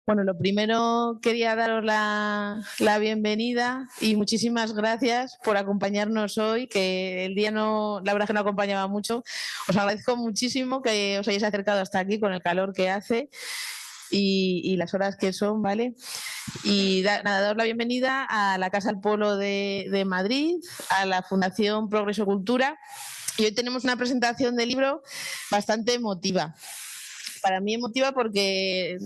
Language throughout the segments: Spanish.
Bueno, lo primero quería daros la bienvenida y muchísimas gracias por acompañarnos hoy, que el día no, la verdad es que no acompañaba mucho. Os agradezco muchísimo que os hayáis acercado hasta aquí con el calor que hace y las horas que son, ¿vale? Y nada, daros la bienvenida a la Casa del Pueblo de Madrid, a la Fundación Progreso Cultura. Y hoy tenemos una presentación del libro bastante emotiva. Para mí emotiva porque,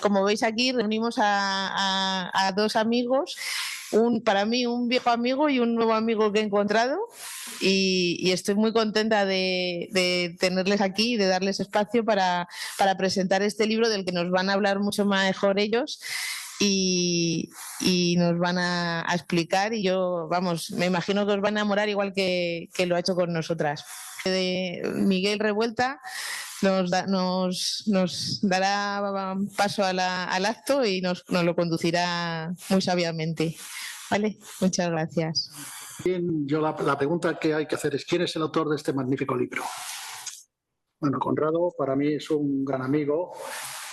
como veis aquí, reunimos a dos amigos, para mí un viejo amigo y un nuevo amigo que he encontrado, y estoy muy contenta de tenerles aquí y de darles espacio para presentar este libro del que nos van a hablar mucho mejor ellos. Y nos van a explicar, y yo, vamos, me imagino que os va a enamorar igual que lo ha hecho con nosotras. Miguel Revuelta nos dará paso al acto y nos lo conducirá muy sabiamente. ¿Vale? Muchas gracias. Bien, yo la pregunta que hay que hacer es: ¿quién es el autor de este magnífico libro? Bueno, Conrado para mí es un gran amigo,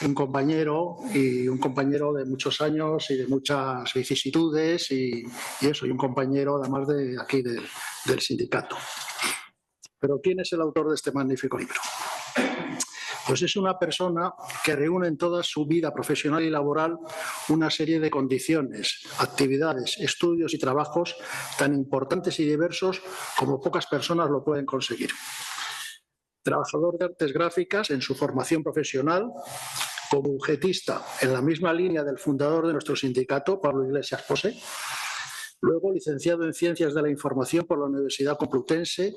un compañero de muchos años y de muchas vicisitudes y eso, y un compañero además de aquí del sindicato. Pero ¿quién es el autor de este magnífico libro? Pues es una persona que reúne en toda su vida profesional y laboral una serie de condiciones, actividades, estudios y trabajos tan importantes y diversos como pocas personas lo pueden conseguir. Trabajador de artes gráficas en su formación profesional, como objetista en la misma línea del fundador de nuestro sindicato, Pablo Iglesias Pose. Luego, licenciado en Ciencias de la Información por la Universidad Complutense,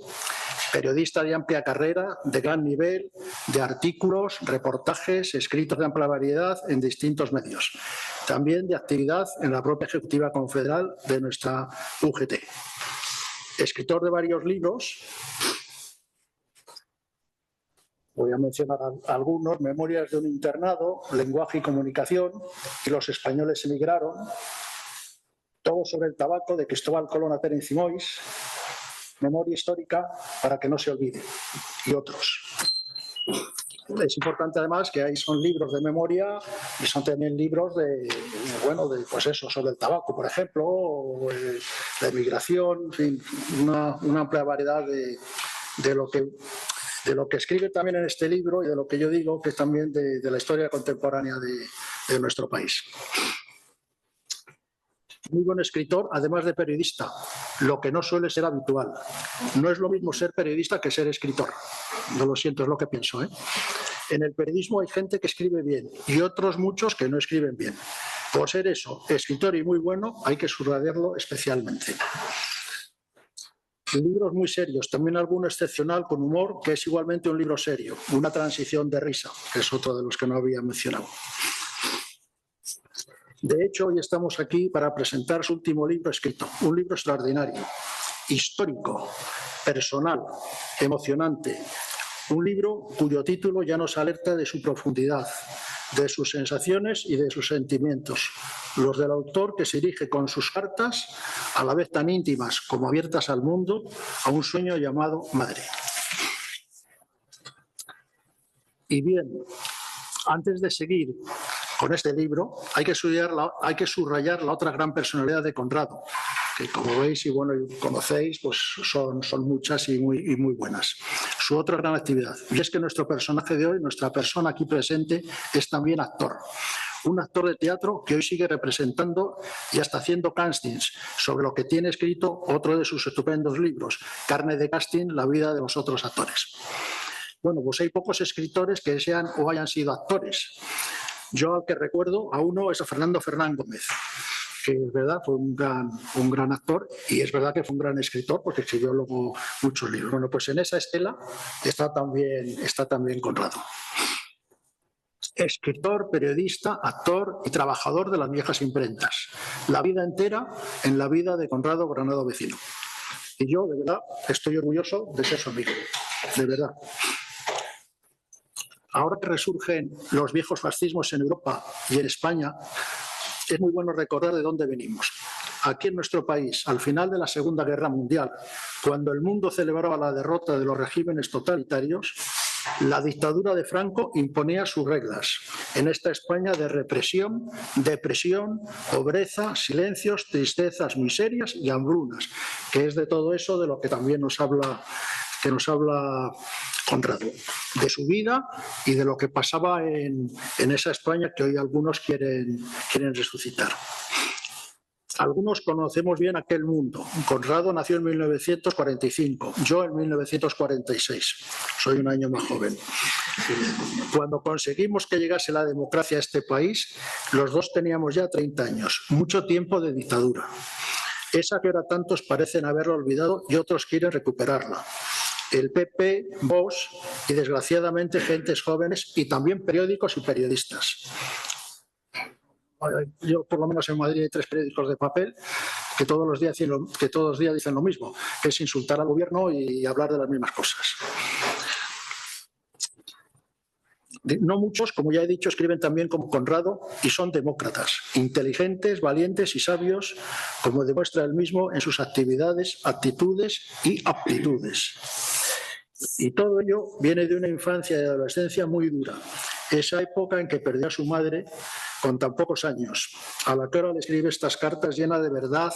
periodista de amplia carrera, de gran nivel, de artículos, reportajes, escritos de amplia variedad en distintos medios. También de actividad en la propia Ejecutiva Confederal de nuestra UGT. Escritor de varios libros. Voy a mencionar algunos: Memorias de un internado, Lenguaje y comunicación, y los españoles emigraron, Todo sobre el tabaco, de Cristóbal Colón a Terence Moix, Memoria histórica para que no se olvide, y otros. Es importante además que ahí son libros de memoria y son también libros pues eso, sobre el tabaco, por ejemplo, o la emigración, en fin, una amplia variedad de lo que escribe también en este libro y de lo que yo digo que es también de la historia contemporánea de nuestro país. Muy buen escritor, además de periodista, lo que no suele ser habitual. No es lo mismo ser periodista que ser escritor. No lo siento, es lo que pienso, ¿eh? En el periodismo hay gente que escribe bien y otros muchos que no escriben bien. Por ser eso, escritor y muy bueno, hay que subrayarlo especialmente. Libros muy serios, también alguno excepcional con humor, que es igualmente un libro serio, Una transición de risa, que es otro de los que no había mencionado. De hecho, hoy estamos aquí para presentar su último libro escrito, un libro extraordinario, histórico, personal, emocionante, un libro cuyo título ya nos alerta de su profundidad, de sus sensaciones y de sus sentimientos, los del autor, que se dirige con sus cartas, a la vez tan íntimas como abiertas al mundo, a un sueño llamado Madre. Y bien, antes de seguir con este libro, hay que subrayar la otra gran personalidad de Conrado, que como veis y bueno, conocéis, pues son muchas y muy buenas. Su otra gran actividad, y es que nuestro personaje de hoy, nuestra persona aquí presente, es también actor. Un actor de teatro que hoy sigue representando y hasta haciendo castings sobre lo que tiene escrito otro de sus estupendos libros, Carne de casting, la vida de los otros actores. Bueno, pues hay pocos escritores que sean o hayan sido actores. Yo al que recuerdo a uno es a Fernando Fernán Gómez, que es verdad, fue un gran actor y es verdad que fue un gran escritor porque escribió luego muchos libros. Bueno, pues en esa estela está también Conrado. Escritor, periodista, actor y trabajador de las viejas imprentas. La vida entera en la vida de Conrado Granado Vecino. Y yo, de verdad, estoy orgulloso de ser su amigo. De verdad. Ahora que resurgen los viejos fascismos en Europa y en España, es muy bueno recordar de dónde venimos. Aquí en nuestro país, al final de la Segunda Guerra Mundial, cuando el mundo celebraba la derrota de los regímenes totalitarios, la dictadura de Franco imponía sus reglas en esta España de represión, depresión, pobreza, silencios, tristezas, miserias y hambrunas, que es de todo eso de lo que también nos habla Conrado, de su vida y de lo que pasaba en esa España que hoy algunos quieren resucitar. Algunos conocemos bien aquel mundo. Conrado nació en 1945, yo en 1946. Soy un año más joven. Cuando conseguimos que llegase la democracia a este país, los dos teníamos ya 30 años, mucho tiempo de dictadura. Esa que ahora tantos parecen haberla olvidado y otros quieren recuperarla. El PP, Vox y desgraciadamente gentes jóvenes y también periódicos y periodistas. Yo, por lo menos en Madrid, hay 3 periódicos de papel que todos los días dicen lo mismo, que es insultar al gobierno y hablar de las mismas cosas. No muchos, como ya he dicho, escriben también como Conrado y son demócratas, inteligentes, valientes y sabios, como demuestra él mismo en sus actividades, actitudes y aptitudes. Y todo ello viene de una infancia y adolescencia muy dura, esa época en que perdió a su madre con tan pocos años, a la que ahora le escribe estas cartas llenas de verdad,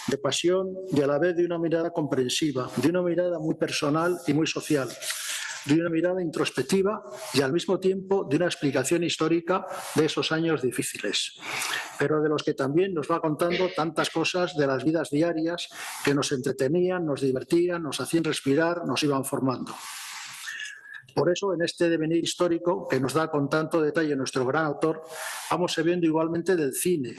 de pasión y a la vez de una mirada comprensiva, de una mirada muy personal y muy social, de una mirada introspectiva y al mismo tiempo de una explicación histórica de esos años difíciles, pero de los que también nos va contando tantas cosas de las vidas diarias que nos entretenían, nos divertían, nos hacían respirar, nos iban formando. Por eso, en este devenir histórico que nos da con tanto detalle nuestro gran autor, vamos sabiendo igualmente del cine.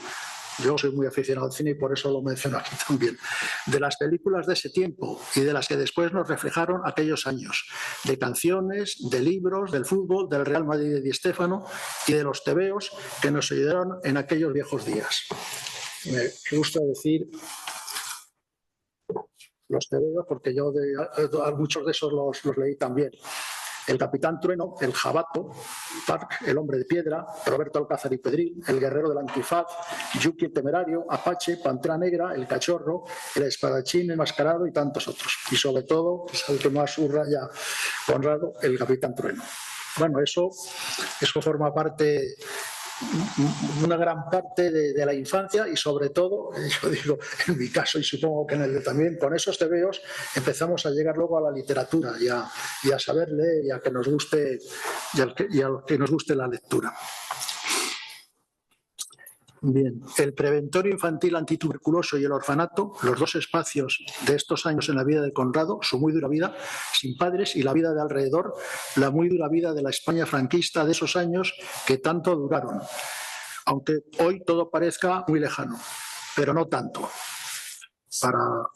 Yo soy muy aficionado al cine y por eso lo menciono aquí también. De las películas de ese tiempo y de las que después nos reflejaron aquellos años. De canciones, de libros, del fútbol, del Real Madrid de Di Stéfano y de los tebeos que nos ayudaron en aquellos viejos días. Me gusta decir los tebeos porque yo muchos de esos los leí también. El Capitán Trueno, el Jabato, Park, el Hombre de Piedra, Roberto Alcázar y Pedrín, el Guerrero del Antifaz, Yuki el Temerario, Apache, Pantera Negra, el Cachorro, el Espadachín enmascarado y tantos otros. Y sobre todo, es el que más subraya Conrado, el Capitán Trueno. Bueno, eso forma parte, una gran parte de la infancia y sobre todo, yo digo, en mi caso y supongo que en el de también, con esos tebeos empezamos a llegar luego a la literatura y a saber leer y a que nos guste que nos guste la lectura. Bien, el preventorio infantil antituberculoso y el orfanato, los dos espacios de estos años en la vida de Conrado, su muy dura vida, sin padres y la vida de alrededor, la muy dura vida de la España franquista de esos años que tanto duraron, aunque hoy todo parezca muy lejano, pero no tanto.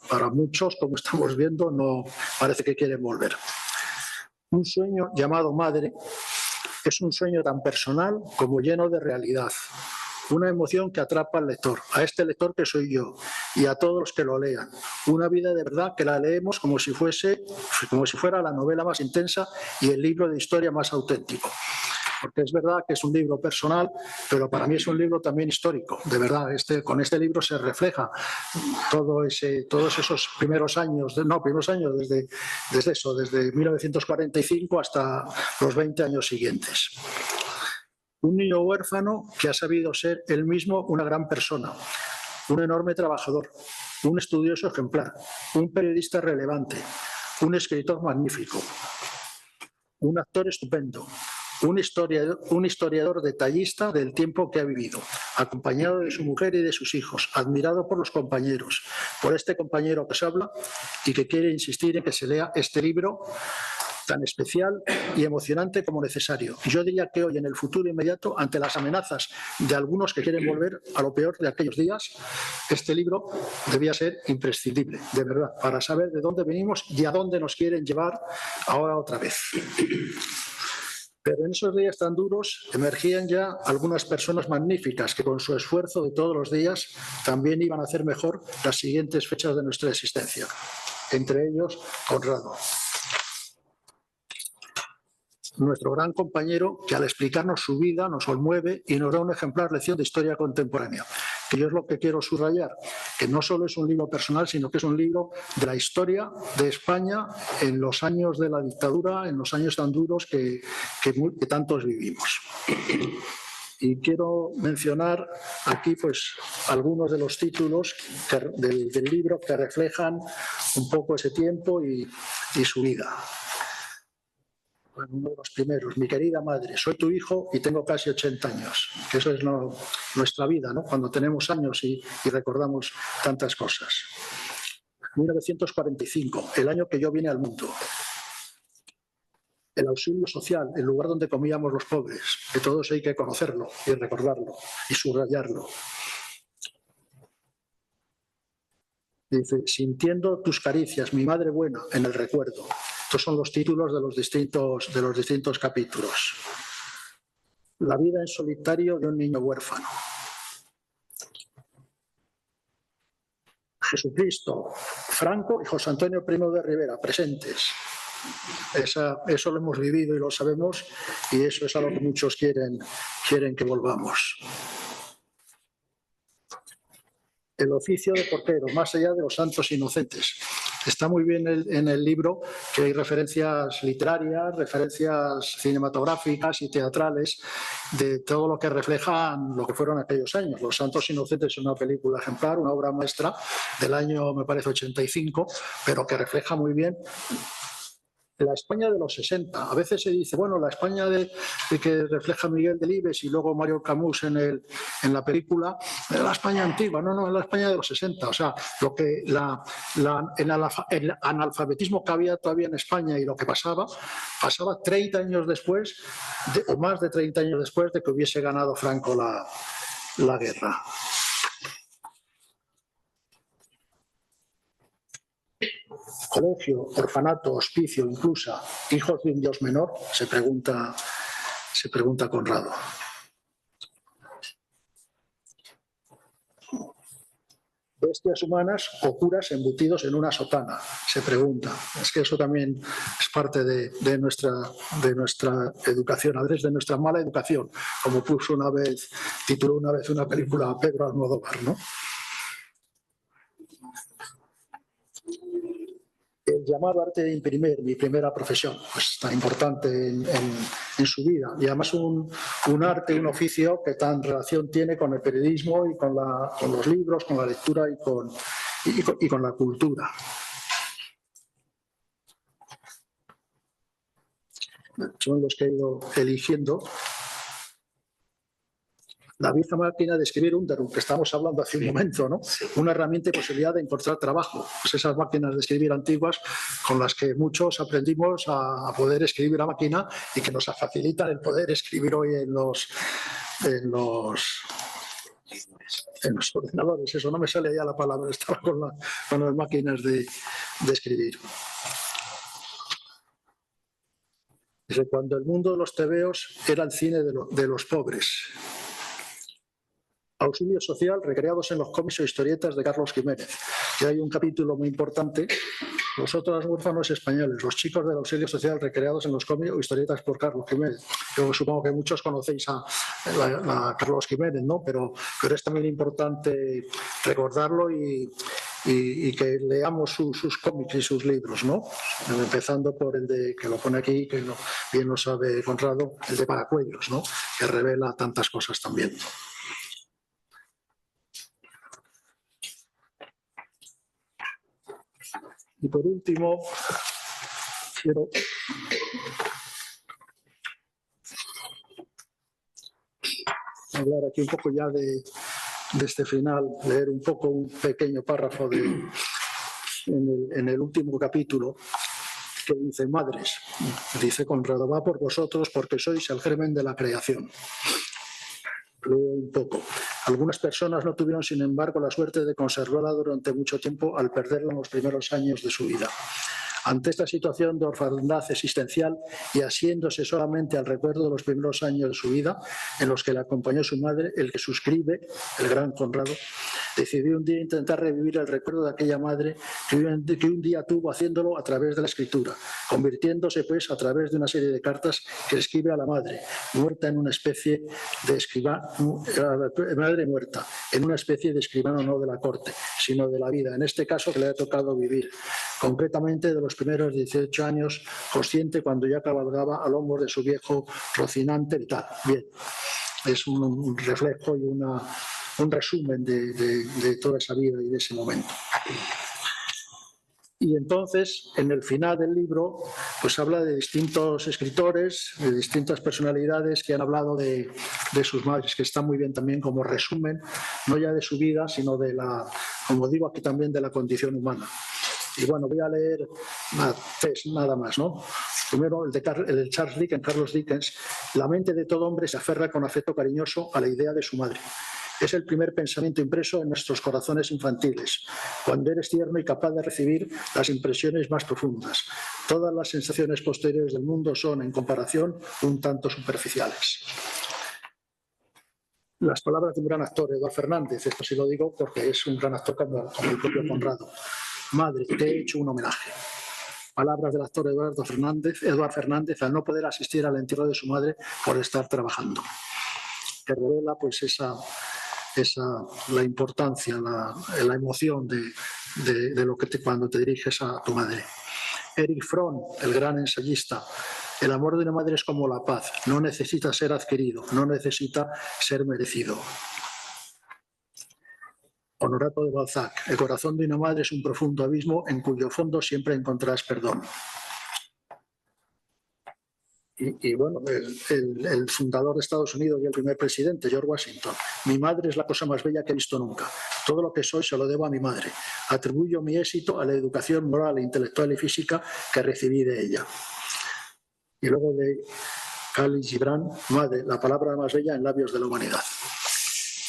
Para muchos, como estamos viendo, no parece que quieren volver. Un sueño llamado madre es un sueño tan personal como lleno de realidad. Una emoción que atrapa al lector, a este lector que soy yo y a todos los que lo lean. Una vida de verdad que la leemos como si fuera la novela más intensa y el libro de historia más auténtico. Porque es verdad que es un libro personal, pero para mí es un libro también histórico. De verdad, con este libro se refleja todos esos primeros años, desde 1945 hasta los 20 años siguientes. Un niño huérfano que ha sabido ser él mismo una gran persona, un enorme trabajador, un estudioso ejemplar, un periodista relevante, un escritor magnífico, un actor estupendo, un historiador detallista del tiempo que ha vivido, acompañado de su mujer y de sus hijos, admirado por los compañeros, por este compañero que os habla y que quiere insistir en que se lea este libro tan especial y emocionante como necesario. Yo diría que hoy, en el futuro inmediato, ante las amenazas de algunos que quieren volver a lo peor de aquellos días, este libro debía ser imprescindible, de verdad, para saber de dónde venimos y a dónde nos quieren llevar ahora otra vez. Pero en esos días tan duros emergían ya algunas personas magníficas que con su esfuerzo de todos los días también iban a hacer mejor las siguientes fechas de nuestra existencia. Entre ellos, Conrado. Nuestro gran compañero que al explicarnos su vida nos conmueve y nos da una ejemplar lección de historia contemporánea. Que yo es lo que quiero subrayar, que no solo es un libro personal, sino que es un libro de la historia de España en los años de la dictadura, en los años tan duros que tantos vivimos. Y quiero mencionar aquí pues algunos de los títulos del libro que reflejan un poco ese tiempo y su vida. Bueno, uno de los primeros: Mi querida madre, soy tu hijo y tengo casi 80 años. Eso es nuestra vida, ¿no? Cuando tenemos años y recordamos tantas cosas. 1945, el año que yo vine al mundo. El auxilio social, el lugar donde comíamos los pobres, que todos hay que conocerlo y recordarlo y subrayarlo. Dice: sintiendo tus caricias, mi madre buena, en el recuerdo. Estos son los títulos de los distintos capítulos. La vida en solitario de un niño huérfano. Jesucristo, Franco y José Antonio Primo de Rivera, presentes. Eso lo hemos vivido y lo sabemos, y eso es a lo que muchos quieren que volvamos. El oficio de portero, más allá de los santos inocentes. Está muy bien en el libro que hay referencias literarias, referencias cinematográficas y teatrales de todo lo que reflejan lo que fueron aquellos años. Los Santos Inocentes es una película ejemplar, una obra maestra del año, me parece, 85, pero que refleja muy bien la España de los 60. A veces se dice, bueno, la España que refleja Miguel Delibes y luego Mario Camus en la película, la España antigua. No, es la España de los 60. O sea, el analfabetismo que había todavía en España y lo que pasaba 30 años después, o más de 30 años después de que hubiese ganado Franco la guerra. Colegio, orfanato, hospicio, incluso hijos de un dios menor, se pregunta Conrado. Bestias humanas o curas embutidos en una sotana, se pregunta. Es que eso también es parte de nuestra educación, a veces de nuestra mala educación, como tituló una vez una película Pedro Almodóvar, ¿no? El llamado arte de imprimir, mi primera profesión, pues tan importante en su vida, y además un arte, un oficio que tan relación tiene con el periodismo y con los libros, con la lectura y con la cultura. Son los que he ido eligiendo. La vieja máquina de escribir Underwood, que estamos hablando hace un momento, ¿no? Una herramienta y posibilidad de encontrar trabajo. Pues esas máquinas de escribir antiguas con las que muchos aprendimos a poder escribir a máquina y que nos facilitan el poder escribir hoy en los ordenadores. Eso no me sale ya la palabra, estaba con las máquinas de escribir. Dice: cuando el mundo de los tebeos era el cine de los pobres. Auxilio social, recreados en los cómics o historietas de Carlos Jiménez. Que hay un capítulo muy importante. Los otros huérfanos españoles, los chicos del auxilio social recreados en los cómics o historietas por Carlos Jiménez. Yo supongo que muchos conocéis a Carlos Jiménez, ¿no? Pero es también importante recordarlo y que leamos sus cómics y sus libros, ¿no? Empezando por el que lo pone aquí, que bien lo sabe Conrado, el de Paracuellos, ¿no? Que revela tantas cosas también. Y por último, quiero hablar aquí un poco ya de este final, leer un poco un pequeño párrafo en el último capítulo, que dice: madres, dice Conrado, va por vosotros porque sois el germen de la creación. Leo un poco. Algunas personas no tuvieron, sin embargo, la suerte de conservarla durante mucho tiempo al perderla en los primeros años de su vida. Ante esta situación de orfandad existencial y asiéndose solamente al recuerdo de los primeros años de su vida, en los que le acompañó su madre, el que suscribe, el gran Conrado, decidió un día intentar revivir el recuerdo de aquella madre que un día tuvo haciéndolo a través de la escritura, convirtiéndose pues a través de una serie de cartas que escribe a la madre, muerta en una especie de madre muerta, en una especie de escribano no de la corte, sino de la vida, en este caso que le ha tocado vivir. concretamente de los primeros 18 años, consciente cuando ya cabalgaba a lomos de su viejo Rocinante vital. Bien, es un reflejo y un resumen de toda esa vida y de ese momento. Y entonces, en el final del libro, pues habla de distintos escritores, de distintas personalidades que han hablado de sus madres, que está muy bien también como resumen, no ya de su vida, sino de la, como digo aquí también, de la condición humana. Y bueno, voy a leer tres nada más, ¿no? Primero, el de Charles Dickens, Carlos Dickens. La mente de todo hombre se aferra con afecto cariñoso a la idea de su madre. Es el primer pensamiento impreso en nuestros corazones infantiles, cuando eres tierno y capaz de recibir las impresiones más profundas. Todas las sensaciones posteriores del mundo son, en comparación, un tanto superficiales. Las palabras de un gran actor, Eduardo Fernández, esto sí lo digo porque es un gran actor como el propio Conrado. Madre, te he hecho un homenaje. Palabras del actor Eduardo Fernández al no poder asistir al entierro de su madre por estar trabajando. Que revela pues la importancia, la emoción de lo que cuando te diriges a tu madre. Erich Fromm, el gran ensayista. El amor de una madre es como la paz, no necesita ser adquirido, no necesita ser merecido. Honorato de Balzac, el corazón de una madre es un profundo abismo en cuyo fondo siempre encontrarás perdón. Y bueno, el fundador de Estados Unidos y el primer presidente, George Washington. Mi madre es la cosa más bella que he visto nunca. Todo lo que soy se lo debo a mi madre. Atribuyo mi éxito a la educación moral, intelectual y física que recibí de ella. Y luego de Khalil Gibran, madre, la palabra más bella en labios de la humanidad.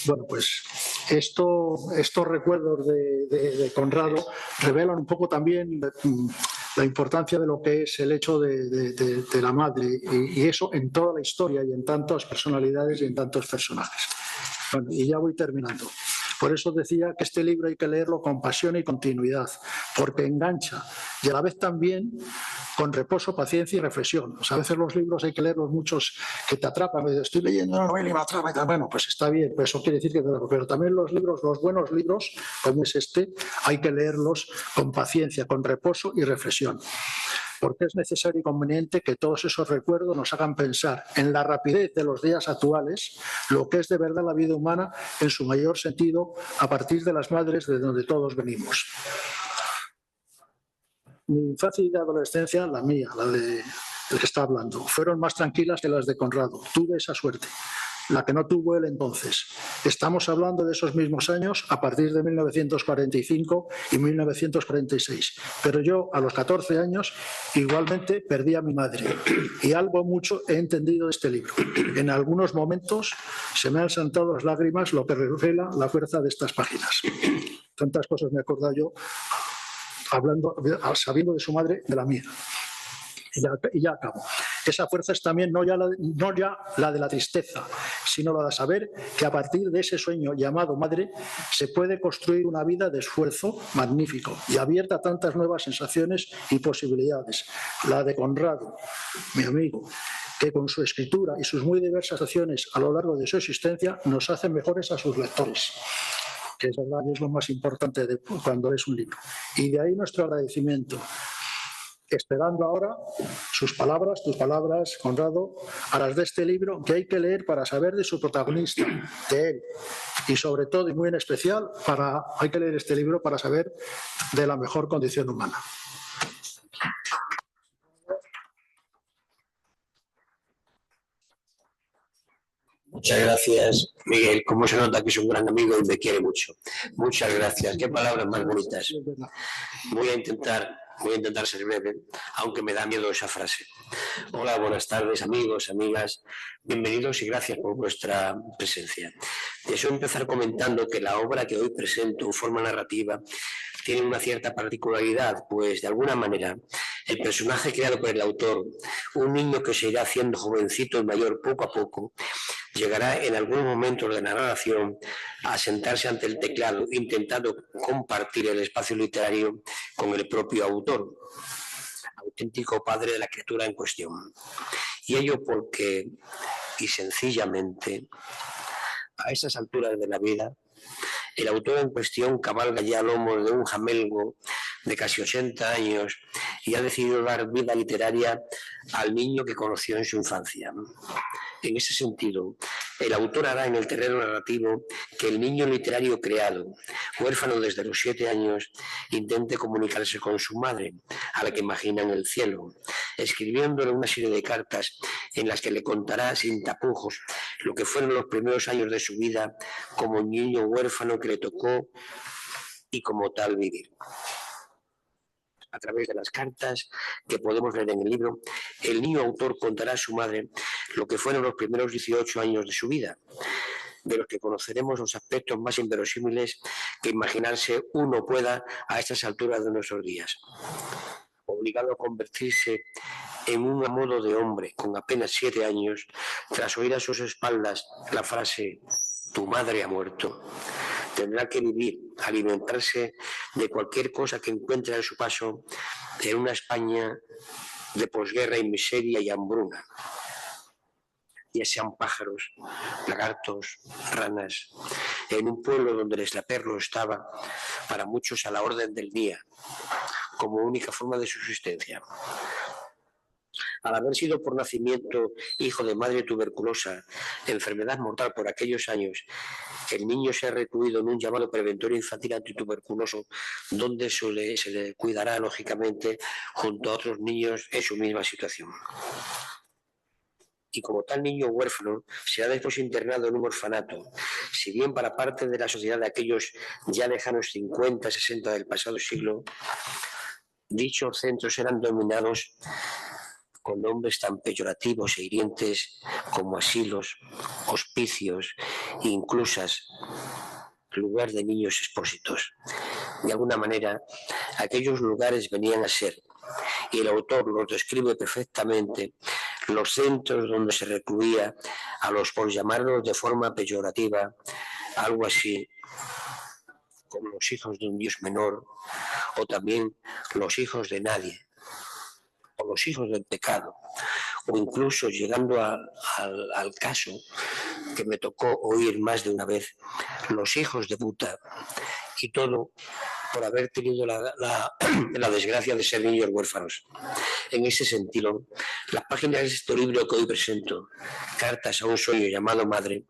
Bueno, pues estos recuerdos de Conrado revelan un poco también la importancia de lo que es el hecho de la madre y eso en toda la historia y en tantas personalidades y en tantos personajes. Bueno, y ya voy terminando. Por eso decía que este libro hay que leerlo con pasión y continuidad, porque engancha y a la vez también con reposo, paciencia y reflexión. O sea, a veces los libros hay que leerlos muchos que te atrapan. Estoy leyendo una novela y me atrapa y tal. Bueno, pues está bien, pues eso quiere decir que te atrapa. Pero también los libros, los buenos libros, como es este, hay que leerlos con paciencia, con reposo y reflexión. Porque es necesario y conveniente que todos esos recuerdos nos hagan pensar en la rapidez de los días actuales, lo que es de verdad la vida humana en su mayor sentido a partir de las madres de donde todos venimos. Mi infancia y adolescencia, la mía, la de el que está hablando, fueron más tranquilas que las de Conrado. Tuve esa suerte, la que no tuvo él entonces. Estamos hablando de esos mismos años a partir de 1945 y 1946. Pero yo, a los 14 años, igualmente perdí a mi madre. Y algo mucho he entendido de este libro. En algunos momentos se me han saltado las lágrimas, lo que revela la fuerza de estas páginas. Tantas cosas me he acordado yo, sabiendo de su madre, de la mía. Y ya acabo. Esa fuerza es también no ya la de la tristeza, sino la de saber que a partir de ese sueño llamado madre se puede construir una vida de esfuerzo magnífico y abierta a tantas nuevas sensaciones y posibilidades. La de Conrado, mi amigo, que con su escritura y sus muy diversas acciones a lo largo de su existencia nos hacen mejores a sus lectores, que es verdad, es lo más importante cuando es un libro. Y de ahí nuestro agradecimiento. Esperando ahora sus palabras, tus palabras, Conrado, a las de este libro que hay que leer para saber de su protagonista, de él. Y sobre todo, y muy en especial, hay que leer este libro para saber de la mejor condición humana. Muchas gracias, Miguel. Como se nota que es un gran amigo y me quiere mucho. Muchas gracias. Qué palabras más bonitas. Voy a intentar ser breve, aunque me da miedo esa frase. Hola, buenas tardes, amigos, amigas. Bienvenidos y gracias por vuestra presencia. Deseo empezar comentando que la obra que hoy presento en forma narrativa tiene una cierta particularidad, pues de alguna manera el personaje creado por el autor, un niño que se irá haciendo jovencito y mayor poco a poco, llegará en algunos momentos de la narración a sentarse ante el teclado intentando compartir el espacio literario con el propio autor, auténtico padre de la criatura en cuestión. Y ello porque, y sencillamente, a esas alturas de la vida, el autor en cuestión cabalga ya a lomos de un jamelgo de casi 80 años y ha decidido dar vida literaria al niño que conoció en su infancia. En ese sentido, el autor hará en el terreno narrativo que el niño literario creado, huérfano desde los 7 años, intente comunicarse con su madre, a la que imagina en el cielo, escribiéndole una serie de cartas en las que le contará sin tapujos lo que fueron los primeros años de su vida como niño huérfano que le tocó y como tal vivir. A través de las cartas que podemos leer en el libro, el niño autor contará a su madre lo que fueron los primeros 18 años de su vida, de los que conoceremos los aspectos más inverosímiles que imaginarse uno pueda a estas alturas de nuestros días. Obligado a convertirse en un modo de hombre con apenas 7 años, tras oír a sus espaldas la frase «tu madre ha muerto», tendrá que vivir, alimentarse de cualquier cosa que encuentre a su paso en una España de posguerra y miseria y hambruna, ya sean pájaros, lagartos, ranas, en un pueblo donde el extraperlo estaba para muchos a la orden del día, como única forma de subsistencia. Al haber sido por nacimiento hijo de madre tuberculosa, enfermedad mortal por aquellos años, el niño se ha recluido en un llamado preventorio infantil antituberculoso, donde se le cuidará lógicamente junto a otros niños en su misma situación. Y como tal niño huérfano, será después internado en un orfanato, si bien para parte de la sociedad de aquellos ya lejanos 50, 60 del pasado siglo, dichos centros eran dominados con nombres tan peyorativos e hirientes como asilos, hospicios e inclusas lugar de niños expósitos. De alguna manera, aquellos lugares venían a ser, y el autor los describe perfectamente, los centros donde se recluía a los, por llamarlos de forma peyorativa, algo así como los hijos de un dios menor, o también los hijos de nadie, o los hijos del pecado, o incluso llegando al caso que me tocó oír más de una vez, los hijos de puta, y todo por haber tenido la desgracia de ser niños huérfanos. En ese sentido, las páginas de este libro que hoy presento, Cartas a un sueño llamado Madre,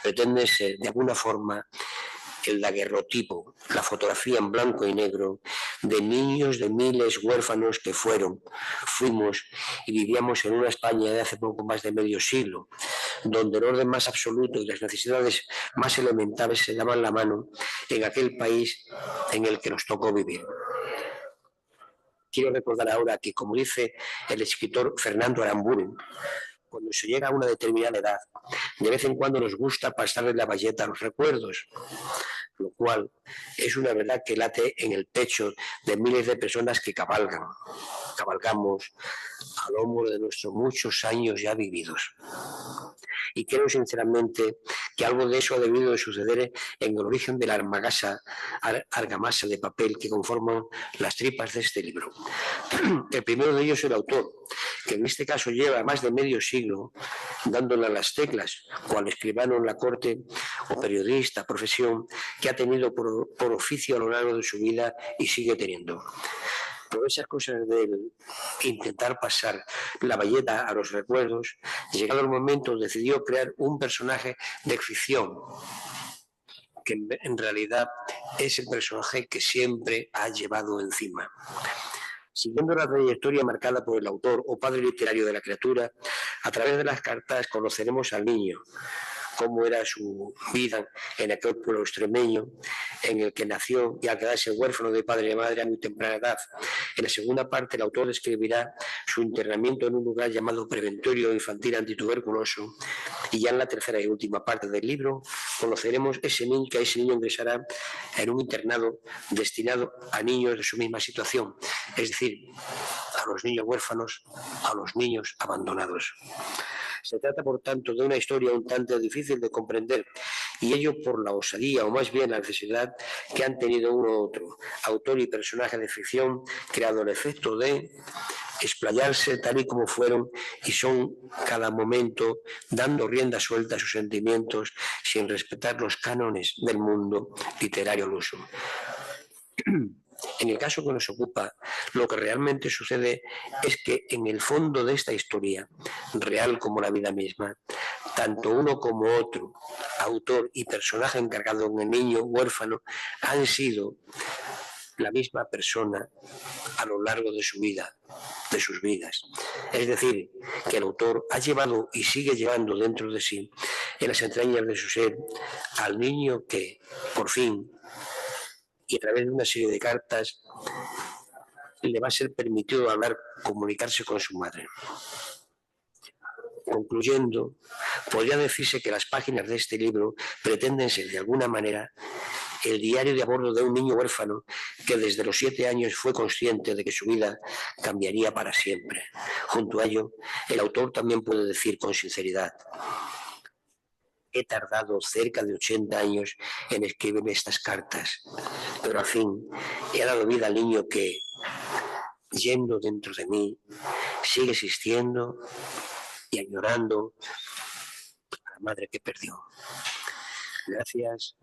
pretenden ser de alguna forma el daguerrotipo, la fotografía en blanco y negro de niños de miles huérfanos que fuimos y vivíamos en una España de hace poco más de medio siglo, donde el orden más absoluto y las necesidades más elementales se daban la mano en aquel país en el que nos tocó vivir. Quiero recordar ahora que, como dice el escritor Fernando Aramburu, cuando se llega a una determinada edad, de vez en cuando nos gusta pasarle la bayeta a los recuerdos, lo cual es una verdad que late en el pecho de miles de personas que cabalgamos a lomo de nuestros muchos años ya vividos. Y creo sinceramente que algo de eso ha debido de suceder en el origen de la argamasa de papel que conforman las tripas de este libro. El primero de ellos es el autor, que en este caso lleva más de medio siglo dándole a las teclas, cual escribano en la corte o periodista, profesión que ha tenido por oficio a lo largo de su vida y sigue teniendo. Por esas cosas de intentar pasar la bayeta a los recuerdos, llegado el momento decidió crear un personaje de ficción, que en realidad es el personaje que siempre ha llevado encima. Siguiendo la trayectoria marcada por el autor o padre literario de la criatura, a través de las cartas conoceremos al niño, cómo era su vida en aquel pueblo extremeño en el que nació y al quedarse huérfano de padre y madre a muy temprana edad. En la segunda parte el autor describirá su internamiento en un lugar llamado Preventorio Infantil Antituberculoso, y ya en la tercera y última parte del libro conoceremos que ese niño ingresará en un internado destinado a niños de su misma situación, es decir, a los niños huérfanos, a los niños abandonados. Se trata, por tanto, de una historia un tanto difícil de comprender, y ello por la osadía, o más bien la necesidad que han tenido uno u otro, autor y personaje de ficción, creado el efecto de explayarse tal y como fueron y son cada momento dando rienda suelta a sus sentimientos sin respetar los cánones del mundo literario al uso. En el caso que nos ocupa, lo que realmente sucede es que en el fondo de esta historia, real como la vida misma, tanto uno como otro, autor y personaje encargado en el niño huérfano, han sido la misma persona a lo largo de su vida, de sus vidas. Es decir, que el autor ha llevado y sigue llevando dentro de sí, en las entrañas de su ser, al niño que, por fin, y a través de una serie de cartas, le va a ser permitido hablar, comunicarse con su madre. Concluyendo, podría decirse que las páginas de este libro pretenden ser, de alguna manera, el diario de a bordo de un niño huérfano que desde los 7 años fue consciente de que su vida cambiaría para siempre. Junto a ello, el autor también puede decir con sinceridad: he tardado cerca de 80 años en escribir estas cartas, pero al fin he dado vida al niño que, yendo dentro de mí, sigue existiendo y añorando a la madre que perdió. Gracias,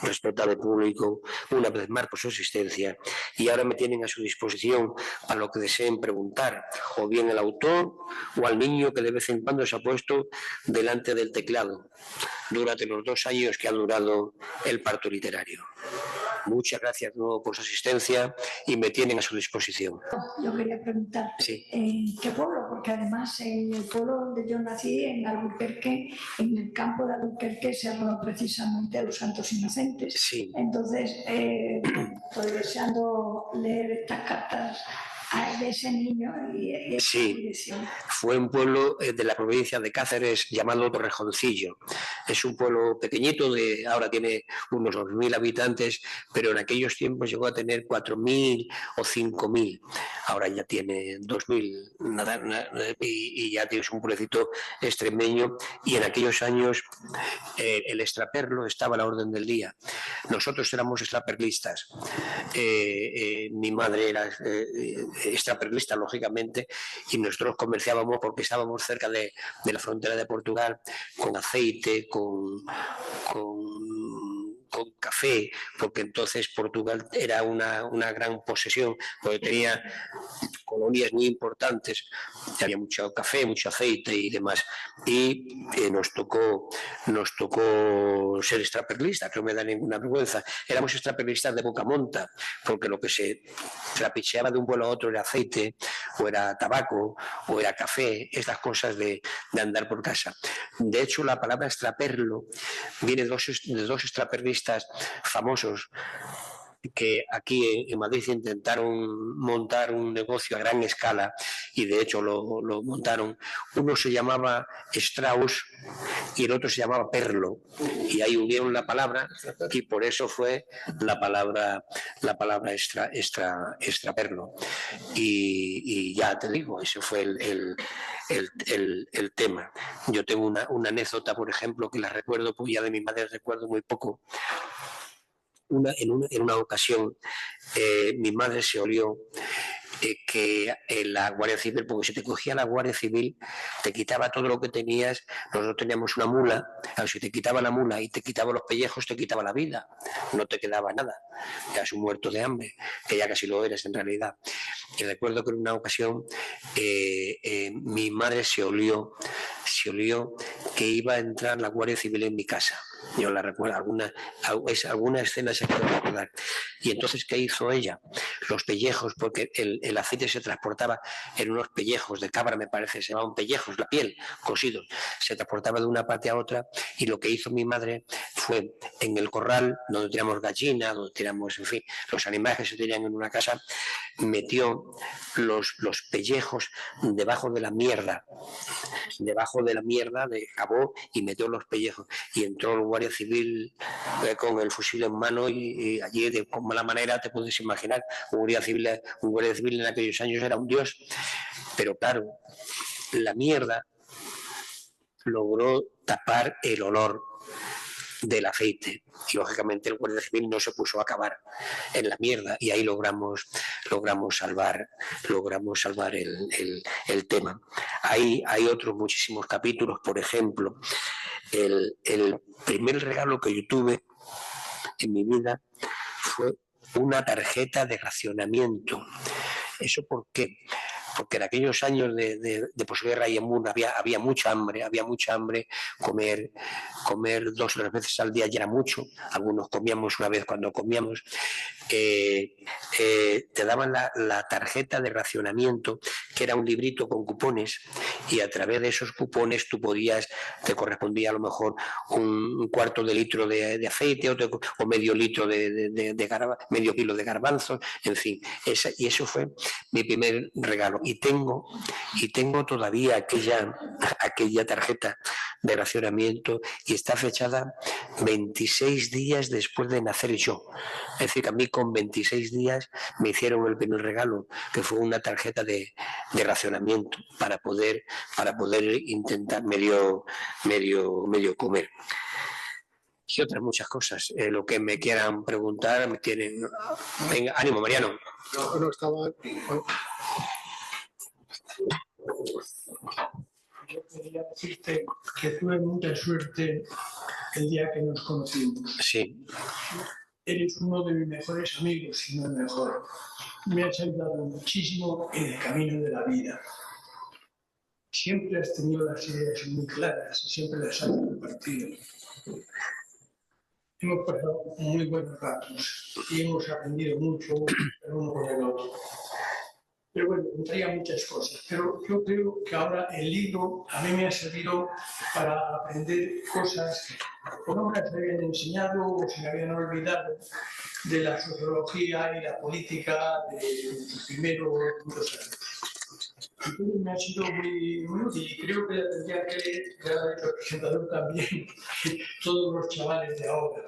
respetable público, una vez más por su asistencia, y ahora me tienen a su disposición para lo que deseen preguntar, o bien al autor o al niño que de vez en cuando se ha puesto delante del teclado durante los 2 años que ha durado el parto literario. Muchas gracias de nuevo por su asistencia y me tienen a su disposición. Yo quería preguntar, sí. ¿En qué pueblo? Porque además en el pueblo donde yo nací, en Albuquerque, en el campo de Albuquerque se rodó precisamente a los Santos Inocentes. Sí. Entonces, estoy deseando leer estas cartas de ese niño y esa dirección. Fue un pueblo de la provincia de Cáceres llamado Torrejoncillo. Es un pueblo pequeñito, ahora tiene unos 2.000 habitantes, pero en aquellos tiempos llegó a tener 4.000 o 5.000. Ahora ya tiene 2.000 y ya tienes un pueblecito extremeño, y en aquellos años el extraperlo estaba a la orden del día. Nosotros éramos extraperlistas. Mi madre era extraperlista, lógicamente, y nosotros comerciábamos porque estábamos cerca de la frontera de Portugal, con aceite, con café, porque entonces Portugal era una gran posesión, porque tenía colonias muy importantes, había mucho café, mucho aceite y demás, y nos tocó ser extraperlistas, que no me da ninguna vergüenza. Éramos extraperlistas de boca monta, porque lo que se trapicheaba de un vuelo a otro era aceite, o era tabaco, o era café, estas cosas de andar por casa. De hecho, la palabra extraperlo viene de dos extraperlistas famosos que aquí en Madrid intentaron montar un negocio a gran escala, y de hecho lo montaron. Uno se llamaba Strauss y el otro se llamaba Perlo, y ahí unieron la palabra, y por eso fue la palabra extraperlo. Y ya te digo, ese fue el tema. Yo tengo una anécdota, por ejemplo, que la recuerdo, pues ya de mi madre recuerdo muy poco. En una ocasión mi madre se olió que la Guardia Civil, porque si te cogía la Guardia Civil, te quitaba todo lo que tenías. Nosotros teníamos una mula, claro, si te quitaba la mula y te quitaba los pellejos, te quitaba la vida, no te quedaba nada, eras un muerto de hambre, que ya casi lo eres en realidad. Y recuerdo que en una ocasión mi madre se olió que iba a entrar la Guardia Civil en mi casa. Yo la recuerdo, alguna escena se puede recordar. Y entonces, ¿qué hizo ella? Los pellejos, porque el aceite se transportaba en unos pellejos de cabra, me parece, se llamaban pellejos, la piel, cosidos, se transportaba de una parte a otra, y lo que hizo mi madre fue, en el corral, donde teníamos gallina, donde teníamos, en fin, los animales que se tenían en una casa, metió los pellejos debajo de la mierda, cavó y metió los pellejos, y entró el Guardia Civil con el fusil en mano, y allí de mala manera te puedes imaginar, un Guardia Civil en aquellos años era un dios, pero claro, la mierda logró tapar el olor del aceite, y lógicamente el Guardia Civil no se puso a acabar en la mierda, y ahí logramos salvar el tema. Ahí hay otros muchísimos capítulos. Por ejemplo, el primer regalo que yo tuve en mi vida fue una tarjeta de racionamiento. ¿Eso por qué? Porque en aquellos años de posguerra y en mundo había mucha hambre, comer 2 o 3 veces al día ya era mucho, algunos comíamos una vez cuando comíamos, te daban la tarjeta de racionamiento, que era un librito con cupones, y a través de esos cupones tú te correspondía a lo mejor un cuarto de litro de aceite o medio litro medio kilo de garbanzos, en fin, y eso fue mi primer regalo. Y tengo todavía aquella tarjeta de racionamiento y está fechada 26 días después de nacer yo. Es decir, que a mí con 26 días me hicieron el primer regalo, que fue una tarjeta de racionamiento para poder intentar medio comer. Y otras muchas cosas. Lo que me quieran preguntar, me tienen... Venga, ánimo, Mariano. No estaba... Yo quería decirte que tuve mucha suerte el día que nos conocimos. Sí. Eres uno de mis mejores amigos, si no el mejor. Me has ayudado muchísimo en el camino de la vida. Siempre has tenido las ideas muy claras y siempre las has compartido. Hemos pasado muy buenos ratos y hemos aprendido mucho el uno con el otro. Pero bueno, traía muchas cosas. Pero yo creo que ahora el libro a mí me ha servido para aprender cosas que no me las habían enseñado o se me habían olvidado de la sociología y la política de los primeros 2 años. Entonces me ha sido muy útil y creo que tendría que leer, ya ha dicho el presentador también, todos los chavales de ahora,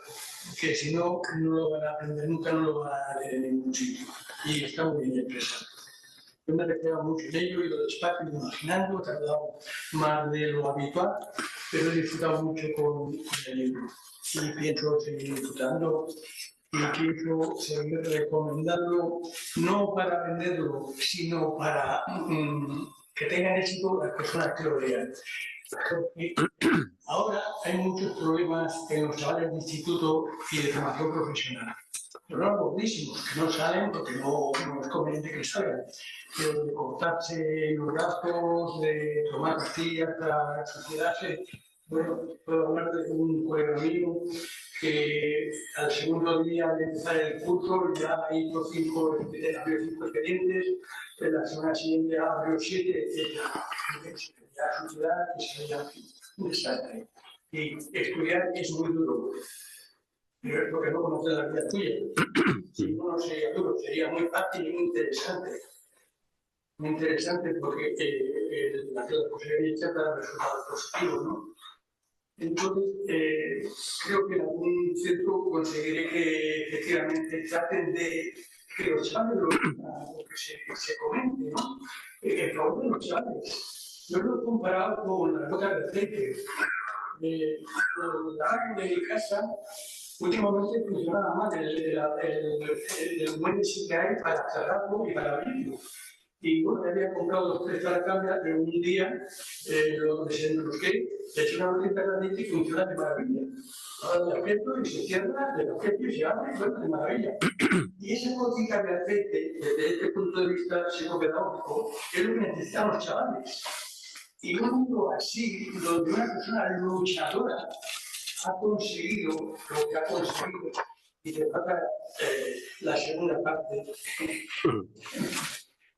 que si no, no lo van a aprender nunca, no lo van a leer en ningún sitio. Y está muy bien expresado. Yo me he recreado mucho en ello, he ido despacio, imaginando, he tardado más de lo habitual, pero he disfrutado mucho con el libro. Y pienso seguir disfrutando y pienso seguir recomendando, no para venderlo, sino para que tengan éxito las personas que lo lean. Porque ahora hay muchos problemas en los chavales de instituto y de formación profesional. Problemas gordísimos que no salen porque no es conveniente que salgan. De cortarse los brazos, de tomar pastillas para suicidarse. Bueno, puedo hablar de un colega mío que al segundo día de empezar el curso ya hizo 5 expedientes, en la semana siguiente abrió 7, etc. Se quería suicidar y se veía un desastre. Y estudiar es muy duro. Pero es porque no conoces la vida tuya. Si no, no sería duro, sería muy fácil y muy interesante. Muy interesante porque la posibilidad de dar resultados positivos, ¿no? Entonces, creo que en algún centro conseguiré que efectivamente traten de que los chavales lo que se comente, ¿no? El favor de los chavales. Yo lo he comparado con las gotas de aceite. La área de mi casa últimamente funcionaba mal el muelle que hay para cerrarlo y para abrirlo. Y bueno, había comprado 2 o 3 caracambias, pero un día lo desenrosqué, le eché una bolita de y funciona de maravilla. Ahora le aprieto y se cierra, le aprieto y se abre y suena de maravilla. Y esa bolita de aceite, desde este punto de vista psicopedagógico, es lo que necesitan los chavales. Y un mundo así, donde una persona luchadora ha conseguido lo que ha conseguido, y te falta la segunda parte.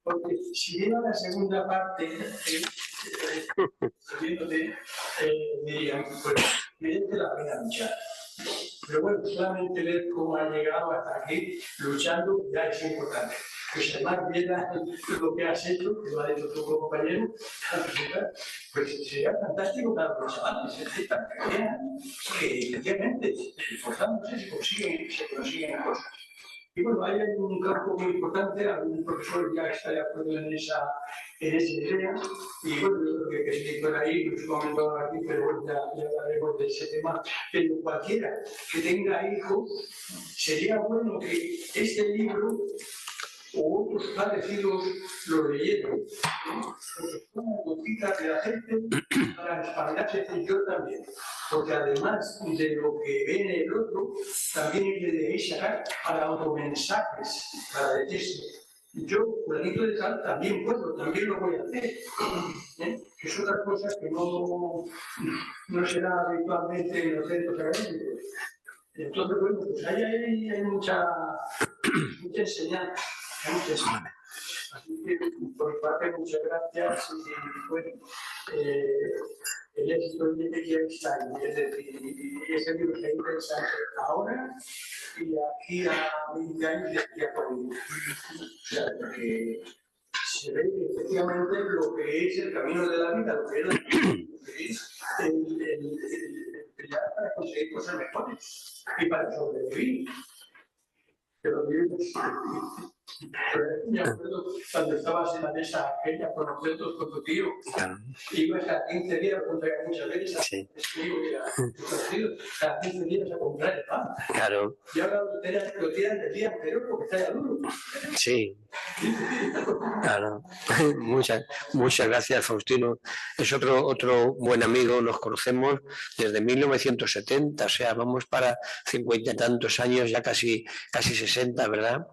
Porque si viene la segunda parte, dirían, pues merece la pena luchar. Pero bueno, solamente ver cómo ha llegado hasta aquí, luchando, ya es importante. Pues además, viera lo que has hecho, que lo ha hecho tu compañero, pues sería fantástico para los chavales, que efectivamente, esforzándose, se consiguen cosas. Y bueno, ahí hay un campo muy importante, algún profesor ya está de acuerdo en esa idea, y bueno, yo creo que sigue por ahí, no se comentado aquí, pero bueno, ya hablaremos de ese tema. Pero cualquiera que tenga hijos, sería bueno que este libro o otros parecidos lo leyeran. Una gotita de aceite para espaldarse, y yo también. porque además de lo que ve en el otro, también le debéis sacar para automensajes, para decirse, yo, fulanito de tal, también puedo, también lo voy a hacer. Es otra cosa que no se da habitualmente en los centros académicos. Entonces, bueno, pues ahí hay mucha enseñanza. Así que, por mi parte, muchas gracias. Y bueno, el éxito de que está ahí, es decir, ese libro está interesante ahora y aquí a 20 años y aquí a 40. O sea, que se ve efectivamente lo que es el camino de la vida, lo que es el pelear para conseguir cosas mejores y para sobrevivir. Pero me acuerdo cuando estabas en la mesa aquella con los centros con tu tío, ibas a 15 días, muchas veces, sí. cada 15 días a comprar el pan. Claro. Y ahora lo tiran del día anterior porque está ya duro. Sí. Claro. Muchas gracias, Faustino. Es otro buen amigo, nos conocemos desde 1970, o sea, vamos para 50 y tantos años, ya casi 60, ¿verdad?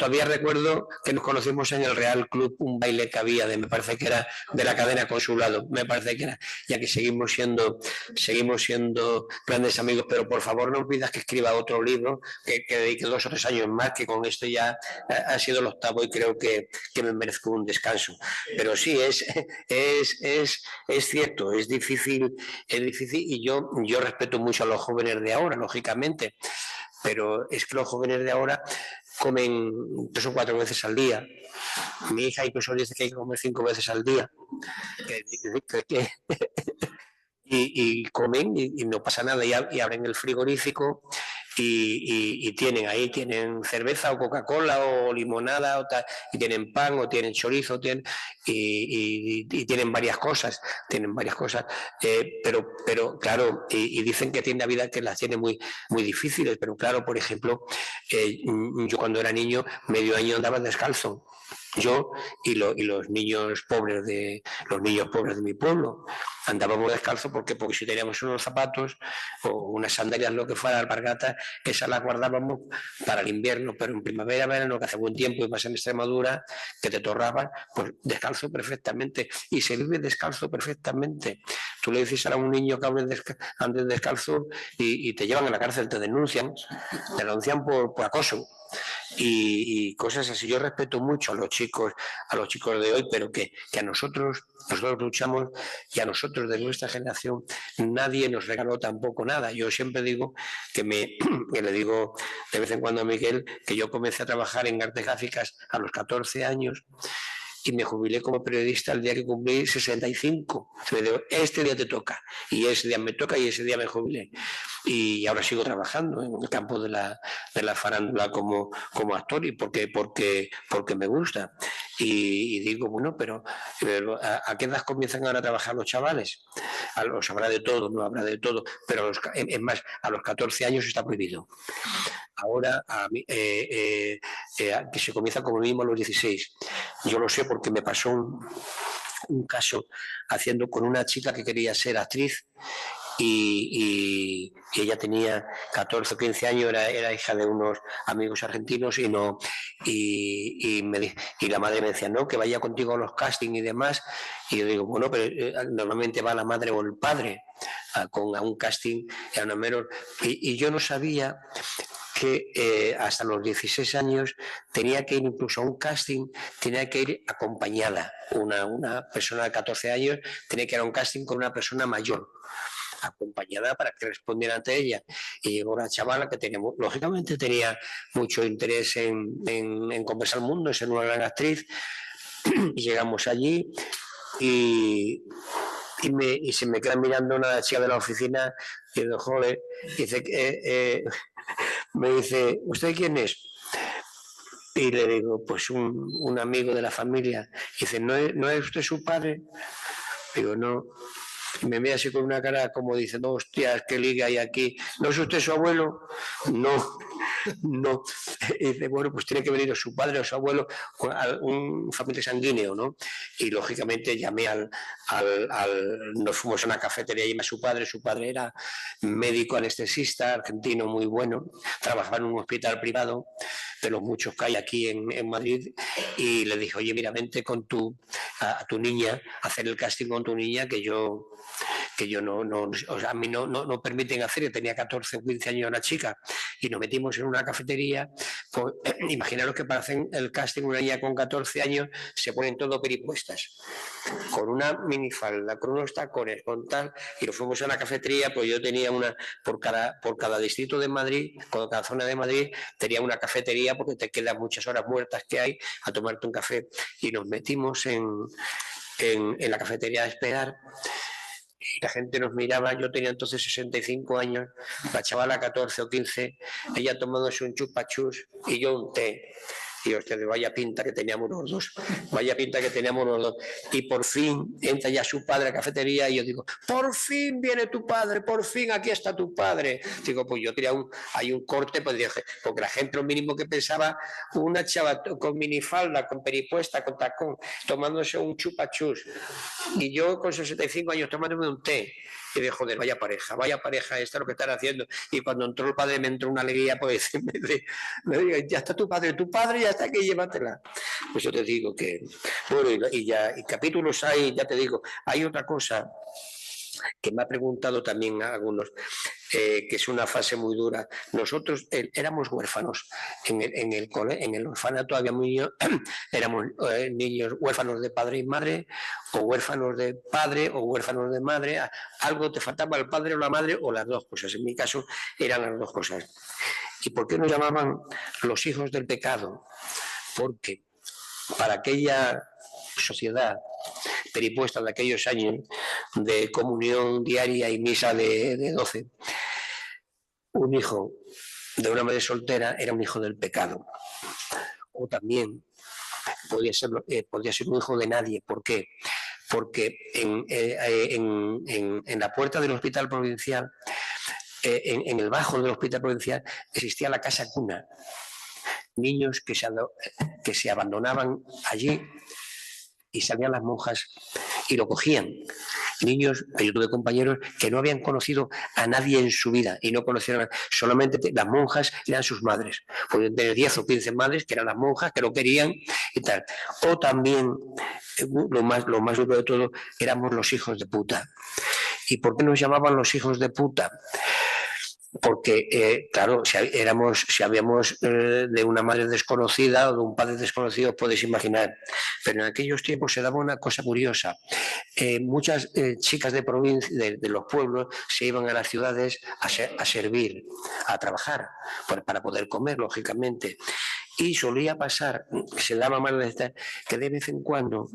Todavía recuerdo que nos conocimos en el Real Club, un baile que había, me parece que era de la cadena Consulado, me parece que era, ya que seguimos siendo grandes amigos, pero por favor no olvides que escriba otro libro, que dedique 2 o 3 años más, que con esto ya ha sido el 8º y creo que me merezco un descanso. Pero sí, es cierto, es difícil y yo respeto mucho a los jóvenes de ahora, lógicamente, pero es que los jóvenes de ahora comen 3 o 4 veces al día. Mi hija incluso dice que hay que comer 5 veces al día. Y comen y no pasa nada, y abren el frigorífico y tienen cerveza o Coca-Cola o limonada o tal, y tienen pan o tienen chorizo, y tienen varias cosas, pero claro, y dicen que tienen la vida que las tiene muy, muy difíciles, pero claro, por ejemplo, yo cuando era niño, medio año andaba descalzo. Yo y los niños pobres de mi pueblo andábamos descalzos porque si teníamos unos zapatos o unas sandalias, lo que fuera, alpargatas, esas las guardábamos para el invierno, pero en primavera, verano, que hace buen tiempo y más en Extremadura, que te torraban, pues descalzo perfectamente, y se vive descalzo perfectamente. Tú le dices a un niño que andes descalzo y te llevan a la cárcel, te denuncian por acoso. Y cosas así. Yo respeto mucho a los chicos de hoy, pero que a nosotros luchamos, y a nosotros de nuestra generación nadie nos regaló tampoco nada. Yo siempre digo que le digo de vez en cuando a Miguel que yo comencé a trabajar en artes gráficas a los 14 años y me jubilé como periodista el día que cumplí 65. Me digo, este día te toca, y ese día me toca y ese día me jubilé. Y ahora sigo trabajando en el campo de la farándula como actor, y porque me gusta. Y digo, bueno, pero ¿a qué edad comienzan ahora a trabajar los chavales? Los habrá de todo, no habrá de todo, pero es más, a los 14 años está prohibido. Ahora que se comienza como mínimo a los 16. Yo lo sé porque me pasó un caso haciendo con una chica que quería ser actriz, y ella tenía 14 o 15 años, era hija de unos amigos argentinos, y la madre me decía, no, que vaya contigo a los castings y demás. Y yo digo, bueno, pero normalmente va la madre o el padre a un casting, a una menor, y yo no sabía que hasta los 16 años tenía que ir incluso a un casting, tenía que ir acompañada. Una persona de 14 años tenía que ir a un casting con una persona mayor, acompañada, para que respondiera ante ella. Y llegó una chavala que lógicamente tenía mucho interés en conversar el mundo, en ser una gran actriz. Y llegamos allí y se me queda mirando una chica de la oficina y digo, joder, me dice, ¿usted quién es? Y le digo, pues un amigo de la familia. Y dice, ¿no es usted su padre? Digo, no. Me mira así con una cara como diciendo, hostias, qué liga hay aquí. ¿No es usted su abuelo? No, no. Y dice, bueno, pues tiene que venir o su padre o su abuelo, un familiar sanguíneo, ¿no? Y lógicamente llamé nos fuimos a una cafetería, llamé a su padre era médico anestesista, argentino muy bueno, trabajaba en un hospital privado, de los muchos que hay aquí en Madrid, y le dije, oye, mira, vente con a tu niña, a hacer el casting con tu niña, que yo no, o sea, a mí no permiten hacer, yo tenía 14 o 15 años una chica, y nos metimos en una cafetería, pues, imaginaros que para hacer el casting una niña con 14 años se ponen todo peripuestas, con una minifalda, con unos tacones, con tal, y nos fuimos a una cafetería, pues yo tenía una, por cada distrito de Madrid, por cada zona de Madrid, tenía una cafetería, porque te quedan muchas horas muertas que hay a tomarte un café, y nos metimos en la cafetería a esperar, y la gente nos miraba, yo tenía entonces 65 años, la chavala 14 o 15, ella tomándose un chupachus y yo un té. Y ustedes, vaya pinta que teníamos los dos, vaya pinta que teníamos los dos. Y por fin entra ya su padre a la cafetería y yo digo, por fin viene tu padre, por fin aquí está tu padre. Digo, pues yo tenía hay un corte, pues dije, porque la gente lo mínimo que pensaba, una chava con minifalda, con peripuesta, con tacón, tomándose un chupachus. Y yo con 65 años tomándome un té. Y dije, joder, vaya pareja, esto es lo que están haciendo. Y cuando entró el padre me entró una alegría, pues me digo, ya está tu padre ya está aquí, llévatela. Pues yo te digo que, bueno, y capítulos hay, ya te digo, hay otra cosa que me ha preguntado también a algunos, que es una fase muy dura. Nosotros éramos huérfanos. En el orfanato había niños, éramos niños huérfanos de padre y madre, o huérfanos de padre, o huérfanos de madre. Algo te faltaba el padre o la madre, o las dos cosas. En mi caso eran las dos cosas. ¿Y por qué nos llamaban los hijos del pecado? Porque para aquella sociedad peripuesta de aquellos años de comunión diaria y misa de 12, un hijo de una madre soltera era un hijo del pecado. O también podía ser un hijo de nadie. ¿Por qué? Porque en la puerta del hospital provincial, en el bajo del hospital provincial, existía la casa cuna. Niños que se abandonaban allí y salían las monjas y lo cogían. Niños, yo tuve compañeros que no habían conocido a nadie en su vida y no conocieron, solamente las monjas eran sus madres. Podían tener 10 o 15 madres que eran las monjas, que lo querían y tal. O también, lo más duro de todo, éramos los hijos de puta. ¿Y por qué nos llamaban los hijos de puta? Porque, claro, si habíamos de una madre desconocida o de un padre desconocido, os podéis imaginar. Pero en aquellos tiempos se daba una cosa curiosa. Muchas chicas de provincia, de los pueblos, se iban a las ciudades a servir, a trabajar, para poder comer, lógicamente. Y solía pasar, se daba mal que de vez en cuando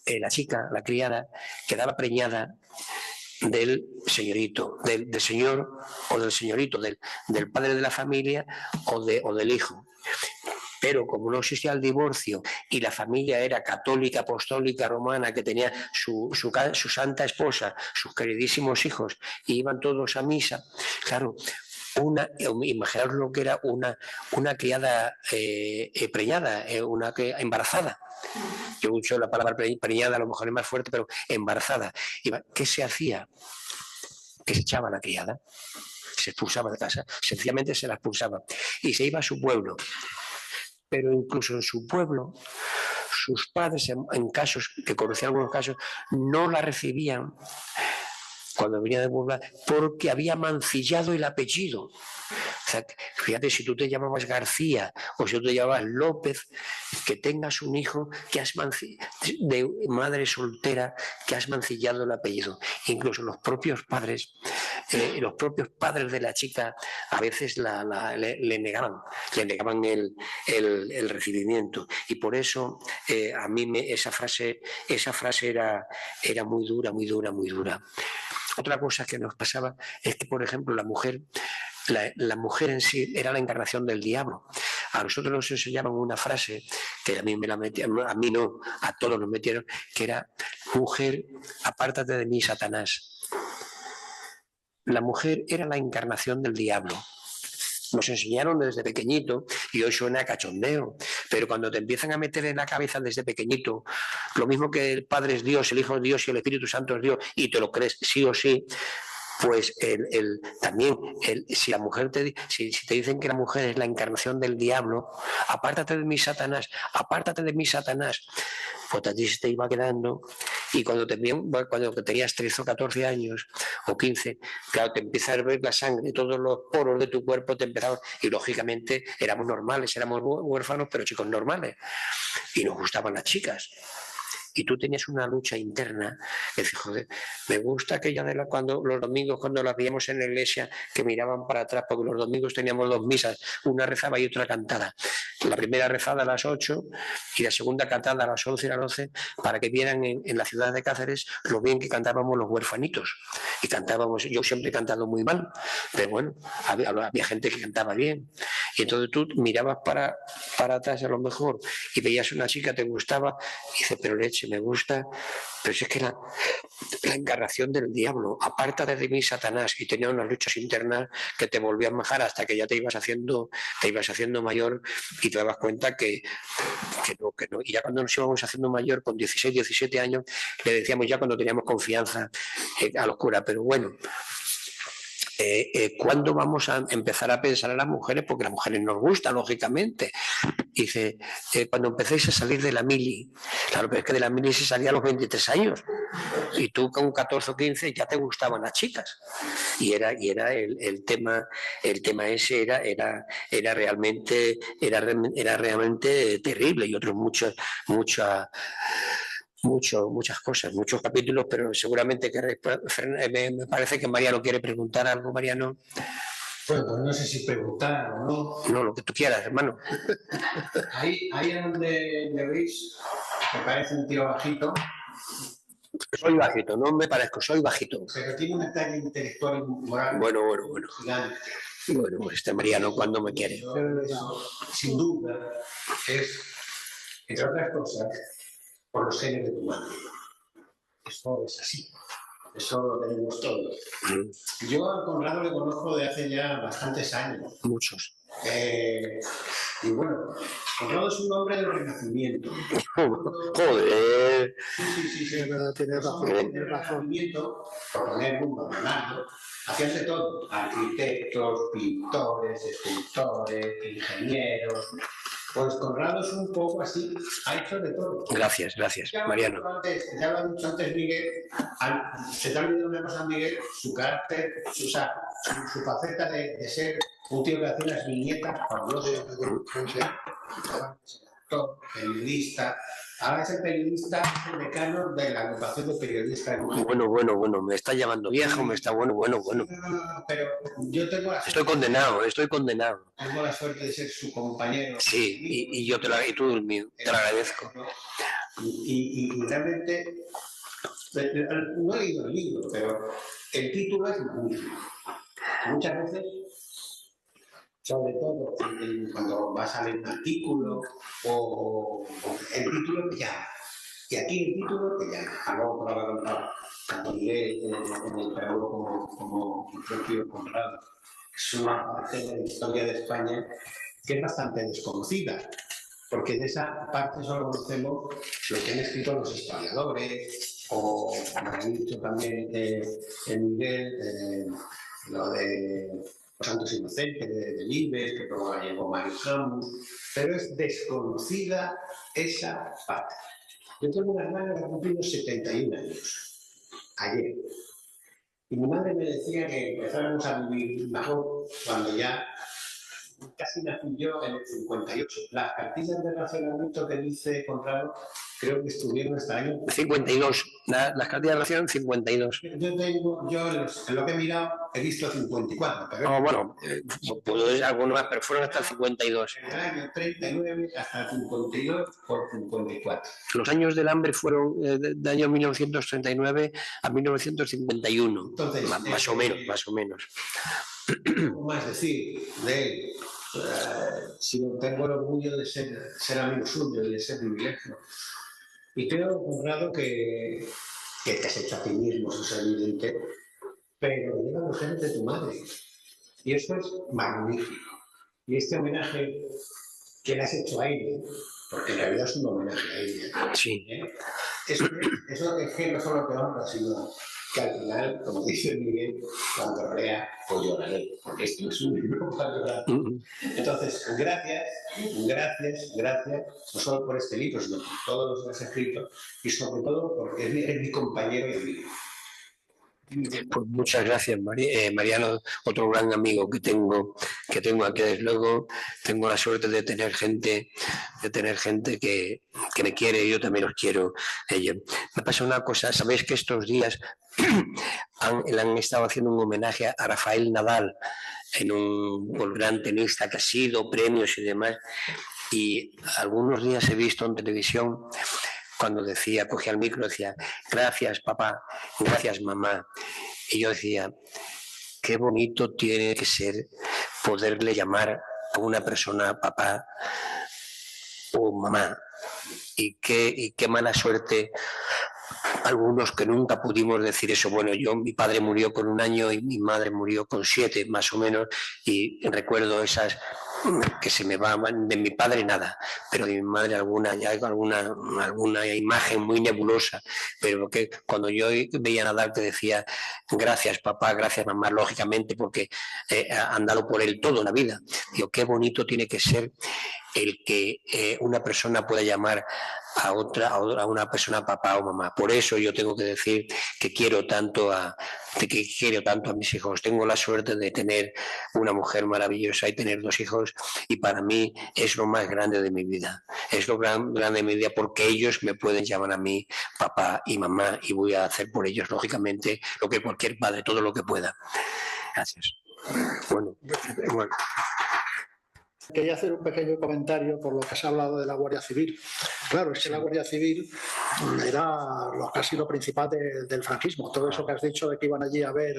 la chica, la criada, quedaba preñada del señorito, del señor o del señorito, del padre de la familia o del hijo. Pero como no existía el divorcio y la familia era católica, apostólica, romana, que tenía su santa esposa, sus queridísimos hijos, y iban todos a misa, claro, imaginaos lo que era una criada preñada, una embarazada. Yo uso la palabra preñada, a lo mejor es más fuerte, pero embarazada. ¿Qué se hacía? Que se echaba a la criada, se expulsaba de casa, sencillamente se la expulsaba y se iba a su pueblo. Pero incluso en su pueblo, sus padres, en casos, que conocía algunos casos, no la recibían cuando venía de Burgos, porque había mancillado el apellido. O sea, fíjate, si tú te llamabas García o si tú te llamabas López, que tengas un hijo que has de madre soltera que has mancillado el apellido. Incluso los propios padres de la chica a veces le negaban el recibimiento. Y por eso a mí esa frase era muy dura, muy dura, muy dura. Otra cosa que nos pasaba es que, por ejemplo, la mujer en sí era la encarnación del diablo. a nosotros nos enseñaban una frase que a mí me la metieron, a mí no, a todos nos metieron, que era: mujer, apártate de mí, Satanás. La mujer era la encarnación del diablo. Nos enseñaron desde pequeñito y hoy suena a cachondeo, pero cuando te empiezan a meter en la cabeza desde pequeñito lo mismo que el Padre es Dios, el Hijo es Dios y el Espíritu Santo es Dios, y te lo crees sí o sí, pues si la mujer si te dicen que la mujer es la encarnación del diablo, apártate de mí, Satanás, apártate de mí, Satanás, pues a ti se te iba quedando, y cuando tenías 13 o 14 años o 15, claro, te empiezas a ver la sangre, todos los poros de tu cuerpo te empezaban, y lógicamente éramos normales, éramos huérfanos, pero chicos normales, y nos gustaban las chicas. Y tú tenías una lucha interna que dices, joder, me gusta aquella de cuando los domingos, cuando las veíamos en la iglesia, que miraban para atrás, porque los domingos teníamos 2 misas, una rezaba y otra cantada. La primera rezada a las 8 y la segunda cantada a las 11 y a las 12, para que vieran en la ciudad de Cáceres lo bien que cantábamos los huérfanitos. Y cantábamos, yo siempre he cantado muy mal, pero bueno, había gente que cantaba bien. Y entonces tú mirabas para atrás a lo mejor y veías una chica, te gustaba, y dices, pero leche, me gusta, pero si es que la encarnación del diablo, apártate de mí, Satanás, y tenía unas luchas internas que te volvían majar hasta que ya te ibas haciendo mayor y te dabas cuenta que no. Y ya cuando nos íbamos haciendo mayor, con 16, 17 años, le decíamos ya cuando teníamos confianza a los curas, pero bueno, ¿cuándo vamos a empezar a pensar en las mujeres? Porque las mujeres nos gustan, lógicamente. Dice, cuando empecéis a salir de la mili, claro, pero es que de la mili se salía a los 23 años, y tú con 14 o 15 ya te gustaban las chicas, y era el tema ese era realmente terrible, y otros muchas cosas, muchos capítulos, pero seguramente que me parece que Mariano quiere preguntar algo. Mariano. Bueno, pues no sé si preguntar o no. No, lo que tú quieras, hermano. Ahí donde me veis, me parece un tío bajito. Soy bajito, no me parezco, soy bajito. Pero tiene una talla intelectual y moral. Bueno. Gigante. Bueno, pues este Mariano cuando me quiere. Eso, sin duda, es, entre otras cosas, por los genes de tu madre. Eso es así. Eso lo tenemos todos. Yo a Conrado le conozco de hace ya bastantes años. Muchos. Y bueno, Conrado es un hombre del Renacimiento. Joder. Sí, Tienes razón. El Renacimiento, por poner un Leonardo, hacían de todo. Arquitectos, pintores, escultores, ingenieros. Pues Conrado es un poco así, ha hecho de todo. Gracias, Mariano. Ya lo ha dicho antes Miguel, se te ha olvidado una cosa, Miguel, su carácter, su faceta de ser un tío que hace unas viñetas fabulosas, periodista. Ahora es el periodista, el decano de la agrupación de periodistas. Bueno, me está llamando viejo, me está bueno. Pero yo tengo la Estoy condenado. Tengo la suerte de ser su compañero. Sí, y tú el mío, te lo agradezco. Y realmente, no he leído el libro, pero el título es magnífico. Muchas veces, sobre todo cuando va a salir un artículo o el título te llama. Y aquí el título te llama. Algo por haber contado tanto Miguel en el Perú como el propio Conrado. Es una parte de la historia de España que es bastante desconocida, porque de esa parte solo conocemos lo que han escrito los historiadores, o como han dicho también Miguel, lo de los santos inocentes de Libes, que luego la llevó Mario Camus, pero es desconocida esa parte. Yo tengo una hermana que ha cumplido 71 años, ayer. Y mi madre me decía que empezáramos a vivir mejor cuando ya casi nací yo en el 58. Las cartillas de racionamiento que dice Conrado creo que estuvieron hasta el año 52. Las cartillas de ración 52. Yo en lo que he mirado he visto 54. Pero pues algunos más, pero fueron hasta el 52. En el año 39 hasta el 52 por 54. Los años del hambre fueron de año 1939 a 1951. Entonces, más o menos. ¿Cómo más decir de él? sino tengo el orgullo de ser amigo suyo y de ese privilegio. Y creo, Conrado, que te has hecho a ti mismo, eso es evidente, pero llegan los genes de tu madre. Y eso es magnífico. Y este homenaje que le has hecho a ella, porque en realidad es un homenaje a ella. Sí. Eso es que no solo te honra, sino que al final, como dice Miguel, cuando lo lea, pues lloraré, porque esto no es un libro para llorar. Entonces, gracias, no solo por este libro, sino por todos los que has escrito, y sobre todo porque es mi compañero y amigo. Pues muchas gracias, Mariano, otro gran amigo que tengo aquí. Desde luego tengo la suerte de tener gente que me quiere, y yo también los quiero. Me pasa una cosa, sabéis que estos días le han estado haciendo un homenaje a Rafael Nadal, en un gran tenista que ha sido, premios y demás, y algunos días he visto en televisión cuando cogía el micro, decía, gracias papá, gracias mamá. Y yo decía, qué bonito tiene que ser poderle llamar a una persona papá o mamá. Y qué mala suerte algunos que nunca pudimos decir eso. Bueno, mi padre murió con 1 año y mi madre murió con 7, más o menos, y recuerdo esas que se me van. De mi padre nada, pero de mi madre alguna imagen muy nebulosa, pero que cuando yo veía Nadal que decía gracias papá, gracias mamá, lógicamente porque han dado por él todo en la vida. Digo, qué bonito tiene que ser el que una persona pueda llamar a una persona papá o mamá. Por eso yo tengo que decir que quiero tanto a mis hijos. Tengo la suerte de tener una mujer maravillosa y tener 2 hijos, y para mí es lo más grande de mi vida. Es lo grande de mi vida, porque ellos me pueden llamar a mí papá y mamá, y voy a hacer por ellos, lógicamente, lo que cualquier padre, todo lo que pueda. Gracias. Bueno. Quería hacer un pequeño comentario por lo que has hablado de la Guardia Civil. Claro, es que la Guardia Civil era casi lo principal del franquismo. Todo eso que has dicho de que iban allí a ver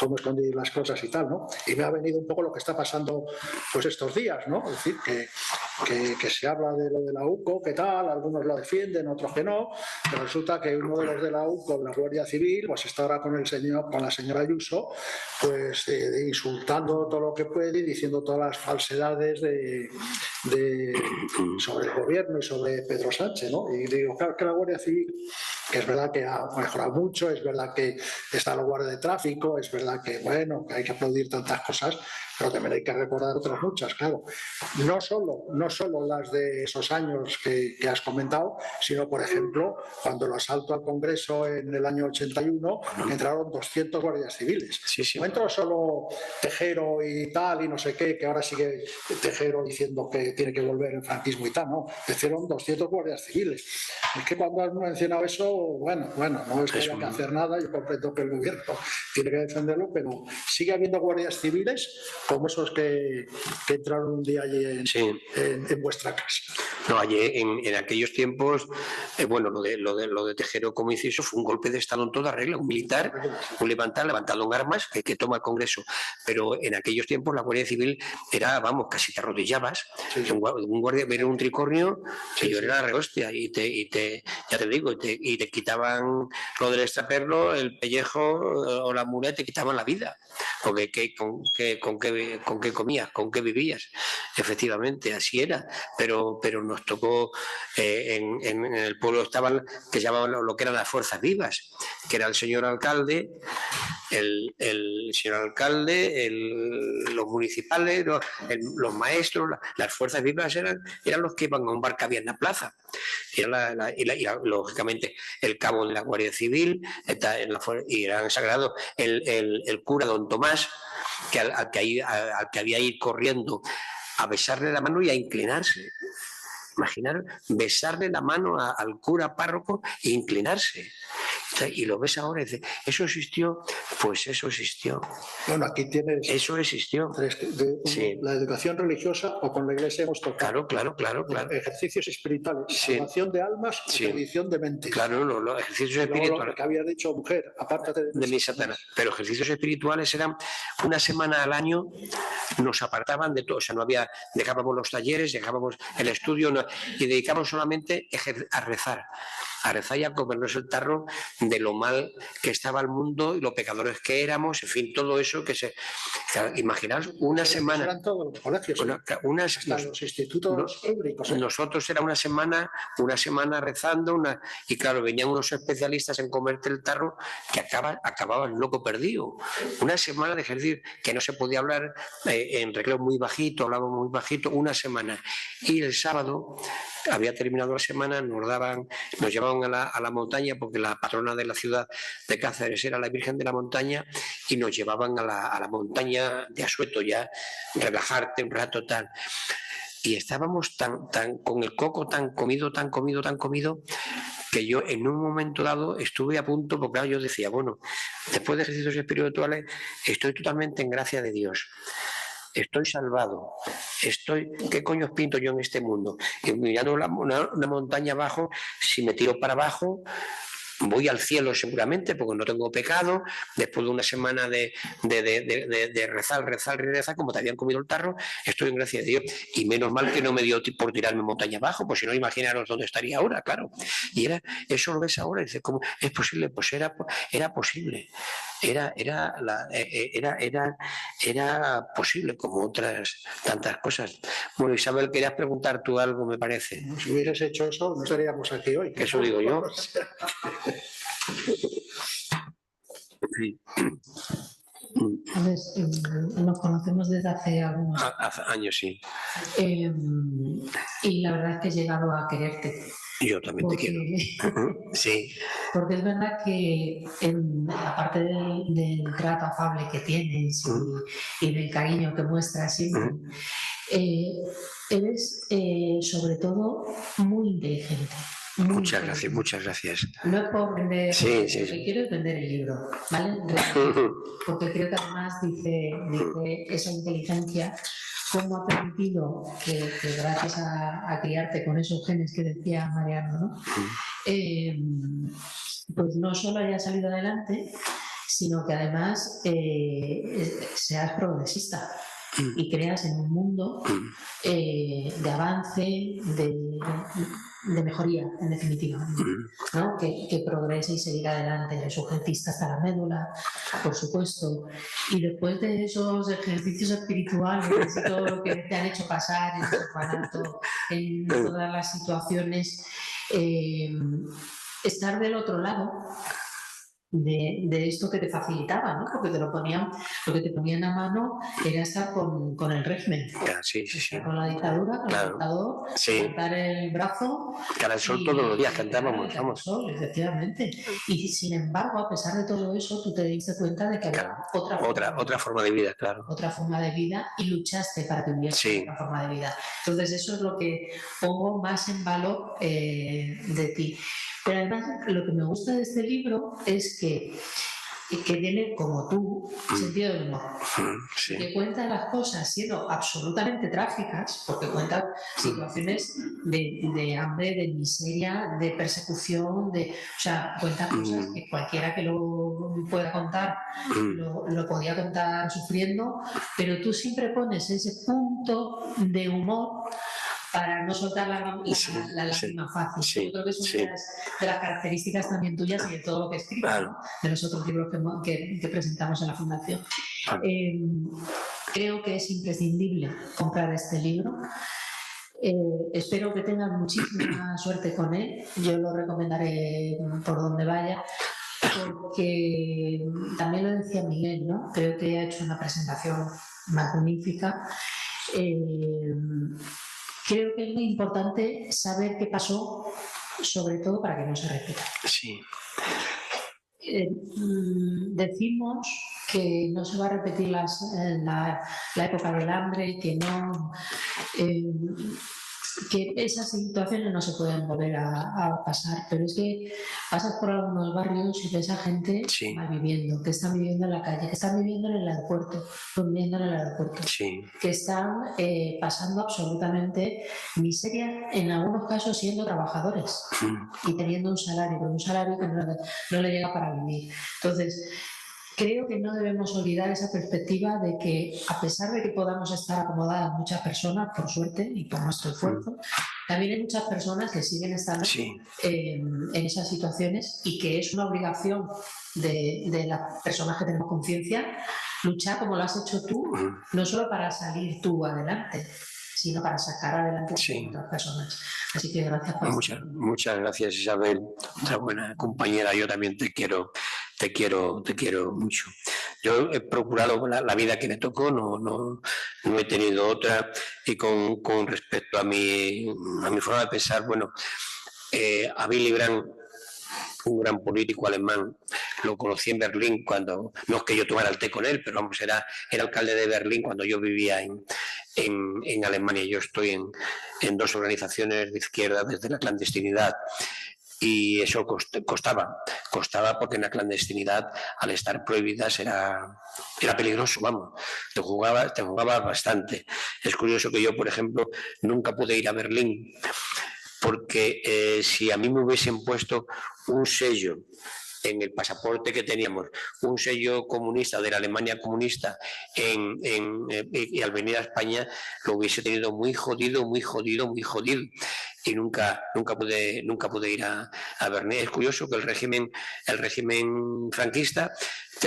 cómo escondían las cosas y tal, ¿no? Y me ha venido un poco lo que está pasando pues estos días, ¿no? Es decir, que se habla de lo de la UCO, que tal, algunos lo defienden, otros que no, pero resulta que uno de los de la UCO, de la Guardia Civil, pues está ahora con la señora Ayuso, pues insultando todo lo que puede y diciendo todas las falsedades sobre el gobierno y sobre Pedro Sánchez, ¿no? Y digo, claro, que la Guardia Civil, que es verdad que ha mejorado mucho, es verdad que está la Guardia de Tráfico, es verdad que, bueno, que hay que aplaudir tantas cosas, pero también hay que recordar otras muchas, claro. No solo las de esos años que has comentado, sino, por ejemplo, cuando el asalto al Congreso en el año 81, entraron 200 guardias civiles. Sí. No entró solo Tejero y tal, y no sé qué, que ahora sigue Tejero diciendo que tiene que volver el franquismo y tal, no. Hicieron 200 guardias civiles. Es que cuando has mencionado eso, bueno, no es que haya que hacer nada, yo comprendo que el gobierno tiene que defenderlo, pero sigue habiendo guardias civiles como esos que entraron un día allí en vuestra casa. No, allí en aquellos tiempos, bueno, lo de Tejero, como hizo eso, fue un golpe de Estado en toda regla, un militar, un levantado en armas que toma el Congreso. Pero en aquellos tiempos la Guardia Civil era, vamos, casi te arrodillabas. Sí. Un guardia, ver un tricornio, que yo era la rehostia, y ya te digo, y te quitaban lo del extraperlo, el pellejo o la muleta, te quitaban la vida. Porque con qué comías, con qué vivías. Efectivamente, así era. Pero nos tocó, en el pueblo estaban, que llamaban lo que eran las fuerzas vivas, que era el señor alcalde, el señor alcalde, los municipales, los maestros, las fuerzas vivas eran los que iban a un bar que había en la plaza. Y lógicamente el cabo de la Guardia Civil, y eran sagrados, el cura don Tomás, que al que había ir corriendo a besarle la mano y a inclinarse. Imaginar besarle la mano al cura párroco e inclinarse. Y lo ves ahora y dices, ¿eso existió? Pues eso existió. Bueno, aquí tienes Eso existió. Sí. la educación religiosa, o con la Iglesia hemos tocado. Claro. Ejercicios espirituales, Sí. salvación de almas, Sí. perdición de mentes. Claro, los ejercicios Y luego espirituales. lo que había dicho, mujer, apártate de mi Satanás. Pero ejercicios espirituales eran una semana al año, nos apartaban de todo, o sea, no había, dejábamos los talleres, dejábamos el estudio y dedicábamos solamente a rezar y a comernos el tarro de lo mal que estaba el mundo y lo pecadores que éramos, en fin, todo eso que se... Imaginaos una semana... Eran todos los colegios, los institutos públicos. Nosotros era una semana rezando, y claro, venían unos especialistas en comerte el tarro que acababan loco perdido. Una semana de ejercicio que no se podía hablar en recreo muy bajito, hablábamos muy bajito, una semana. Y el sábado, había terminado la semana, nos llevaban a la montaña, porque la patrona de la ciudad de Cáceres era la Virgen de la Montaña, y nos llevaban a la montaña de Asueto ya, relajarte un rato, tal. Y estábamos con el coco tan comido, que yo en un momento dado estuve a punto, porque claro, yo decía, bueno, después de ejercicios espirituales estoy totalmente en gracia de Dios. Estoy salvado, ¿qué coño pinto yo en este mundo? Y mirando una montaña abajo, si me tiro para abajo, voy al cielo seguramente porque no tengo pecado, después de una semana de rezar, como te habían comido el tarro, estoy en gracia de Dios. Y menos mal que no me dio por tirarme montaña abajo, pues si no, imaginaros dónde estaría ahora, claro. Y eso lo ves ahora y dices, ¿cómo es posible? Pues era posible. Era posible, como otras tantas cosas. Bueno, Isabel, querías preguntar tú algo, me parece. Si hubieras hecho eso, no estaríamos aquí hoy. Eso digo yo. Sí. A ver, nos conocemos desde hace algunos años, sí. Y la verdad es que he llegado a quererte. Yo también te quiero. Sí. Porque es verdad que aparte del trato afable que tienes y del cariño que muestras siempre, eres sobre todo muy inteligente. Muchas gracias. No es por vender, sí. Lo que quiero es vender el libro, ¿vale? Porque creo que además dice esa inteligencia, cómo ha permitido que gracias a criarte con esos genes que decía Mariano, ¿no? Pues no solo haya salido adelante, sino que además seas progresista y creas en un mundo de avance, de mejoría, en definitiva, ¿no? Que progrese y seguir adelante, sujetista hasta la médula, por supuesto. Y después de esos ejercicios espirituales y todo lo que te han hecho pasar en el orfanato, en todas las situaciones, estar del otro lado de esto que te facilitaba, ¿no? Porque lo que te ponían a mano era estar con el régimen, sí. con la dictadura, con el dictador, levantar el brazo. Cara al sol todos los días cantábamos, vamos. Sol, efectivamente. Y sin embargo, a pesar de todo eso, tú te diste cuenta de que había otra forma de vida, claro. Otra forma de vida, y luchaste para que hubiese otra forma de vida. Entonces, eso es lo que pongo más en valor de ti. Pero además, lo que me gusta de este libro es que tiene, como tú, sentido del humor. Que cuenta las cosas siendo absolutamente trágicas, porque cuenta situaciones de hambre, de miseria, de persecución, o sea, cuenta cosas que cualquiera que lo pueda contar lo podía contar sufriendo, pero tú siempre pones ese punto de humor para no soltar la lágrima fácil. Yo creo que es una de las características también tuyas y de todo lo que escribes, ¿no? De los otros libros que presentamos en la Fundación. Creo que es imprescindible comprar este libro. Espero que tengan muchísima suerte con él. Yo lo recomendaré por donde vaya, porque también lo decía Miguel, ¿no? Creo que ha hecho una presentación magnífica. Creo que es muy importante saber qué pasó, sobre todo para que no se repita. Sí. Decimos que no se va a repetir la época del hambre, que no... que esas situaciones no se pueden volver a pasar, pero es que pasas por algunos barrios y ves a gente Sí. malviviendo, que están viviendo en la calle, que están viviendo en el aeropuerto, durmiendo en el aeropuerto, Sí. que están pasando absolutamente miseria, en algunos casos siendo trabajadores y teniendo un salario, pero un salario que no le llega para vivir. Entonces, creo que no debemos olvidar esa perspectiva de que, a pesar de que podamos estar acomodadas muchas personas, por suerte y por nuestro esfuerzo, también hay muchas personas que siguen estando en esas situaciones y que es una obligación de las personas que tenemos conciencia luchar como lo has hecho tú, no solo para salir tú adelante, sino para sacar adelante a otras personas. Así que gracias por muchas gracias, Isabel, otra buena compañera. Yo también te quiero mucho. Yo he procurado la vida que me tocó, no he tenido otra, y con respecto a mi forma de pensar, bueno, a Willy Brandt, un gran político alemán, lo conocí en Berlín cuando, no es que yo tomara el té con él, pero vamos, era alcalde de Berlín cuando yo vivía en Alemania. Yo estoy en dos organizaciones de izquierda desde la clandestinidad. Y eso costaba porque en la clandestinidad, al estar prohibidas, era peligroso, vamos, te jugabas bastante. Es curioso que yo, por ejemplo, nunca pude ir a Berlín, porque si a mí me hubiesen puesto un sello en el pasaporte que teníamos, un sello comunista de la Alemania comunista y al venir a España, lo hubiese tenido muy jodido, y nunca pude ir a Berlín. Es curioso que el régimen franquista,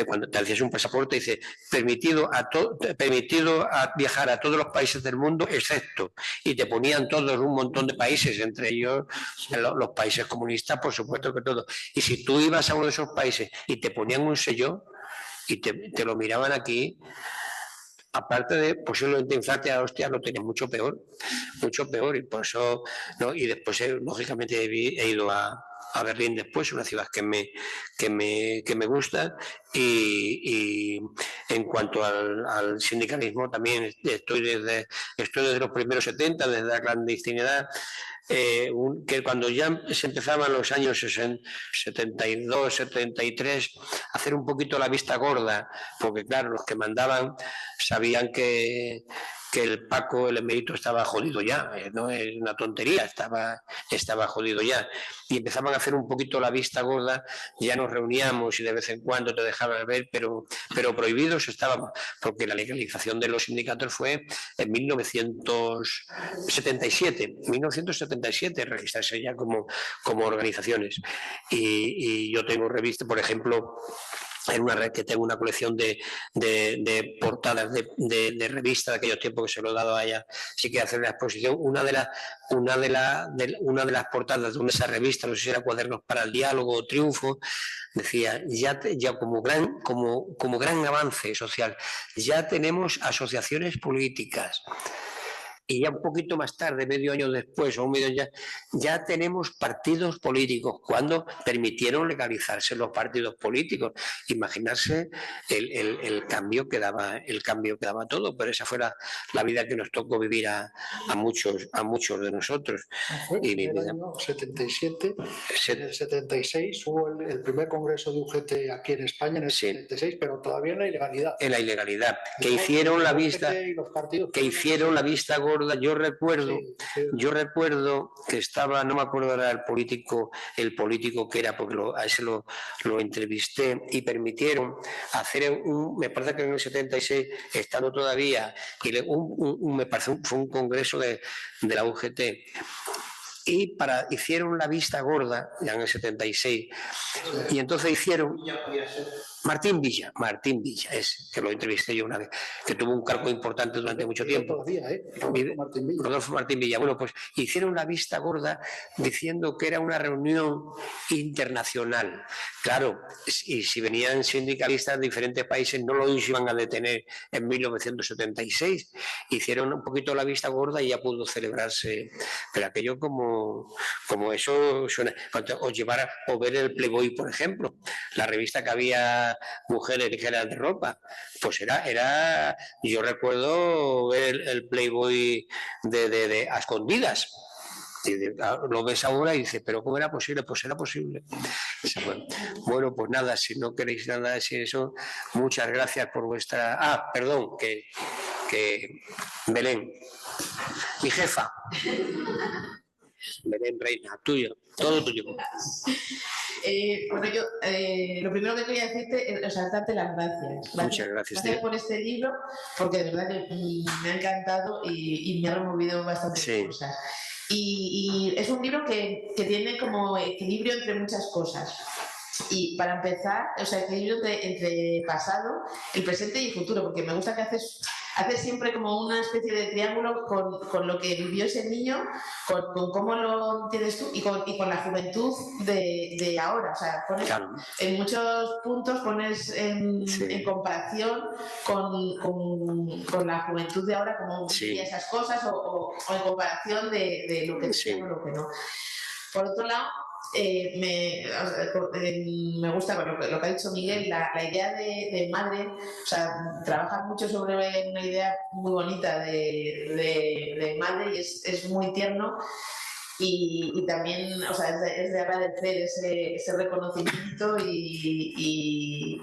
cuando te hacías un pasaporte, dice permitido a viajar a todos los países del mundo, excepto, y te ponían todos un montón de países, entre ellos los países comunistas, por supuesto que todo. Y si tú ibas a uno de esos países y te ponían un sello y te lo miraban aquí, aparte de posiblemente inflarte a hostia, lo tenía mucho peor, y por eso, ¿no? Y después, lógicamente, he ido a Berlín después, una ciudad que me gusta, y en cuanto al sindicalismo, también estoy desde los primeros 70, desde la clandestinidad, que cuando ya se empezaban los años 72, 73, hacer un poquito la vista gorda, porque claro, los que mandaban sabían que el Paco, el emérito, estaba jodido ya, no es una tontería, estaba jodido ya. Y empezaban a hacer un poquito la vista gorda, ya nos reuníamos y de vez en cuando te dejaban ver, pero prohibidos estábamos, porque la legalización de los sindicatos fue en 1977, registrarse ya como organizaciones. Y yo tengo revistas, por ejemplo, en una red que tengo una colección de portadas de revistas de aquellos tiempos que se lo he dado a ella, sí que hacer la exposición. Una de las portadas de una de esas revistas, no sé si era Cuadernos para el Diálogo o Triunfo, decía, ya como gran avance social, ya tenemos asociaciones políticas. Y ya un poquito más tarde, medio año después, o un medio año ya tenemos partidos políticos, cuando permitieron legalizarse los partidos políticos. Imaginarse el cambio que daba todo, pero esa fue la vida que nos tocó vivir a muchos de nosotros. En el año 77, en el 76 hubo el primer congreso de UGT aquí en España, en el 76, pero todavía en la ilegalidad. En la ilegalidad, que hicieron la vista gorda. Yo recuerdo que estaba, no me acuerdo era el político que era, porque a ese lo entrevisté, y permitieron hacer me parece que en el 76, estando todavía, me parece fue un congreso de la UGT, y hicieron la vista gorda ya en el 76, y entonces hicieron Martín Villa, que lo entrevisté yo una vez, que tuvo un cargo importante durante mucho tiempo. Rodolfo Martín Villa. Bueno, pues hicieron la vista gorda diciendo que era una reunión internacional. Claro, y si venían sindicalistas de diferentes países, no lo iban a detener en 1976. Hicieron un poquito la vista gorda y ya pudo celebrarse. Pero aquello como eso suena. O ver el Playboy, por ejemplo, la revista que había las mujeres ligeras de ropa. Pues yo recuerdo ver el Playboy de a escondidas. Lo ves ahora y dices, pero ¿cómo era posible? Pues era posible. Bueno, pues nada, si no queréis nada decir eso, muchas gracias por vuestra... perdón, que Belén, mi jefa. Belén, reina, tuyo, todo tuyo. Bueno, yo lo primero que quería decirte es darte las gracias. Muchas gracias. Gracias por este libro, porque de verdad que me ha encantado y me ha removido bastantes cosas. Y es un libro que tiene como equilibrio entre muchas cosas. Y para empezar, equilibrio entre pasado, el presente y el futuro, porque me gusta que haces siempre como una especie de triángulo con lo que vivió ese niño, con cómo lo entiendes tú y con la juventud de ahora. O sea, pones, claro, en muchos puntos pones en comparación con la juventud de ahora, cómo vivía esas cosas, o en comparación de lo que sí o lo que no. Por otro lado, me gusta lo que ha dicho Miguel, la idea de madre. O sea, trabaja mucho sobre una idea muy bonita de madre, y es muy tierno, y también, o sea, es de agradecer ese reconocimiento y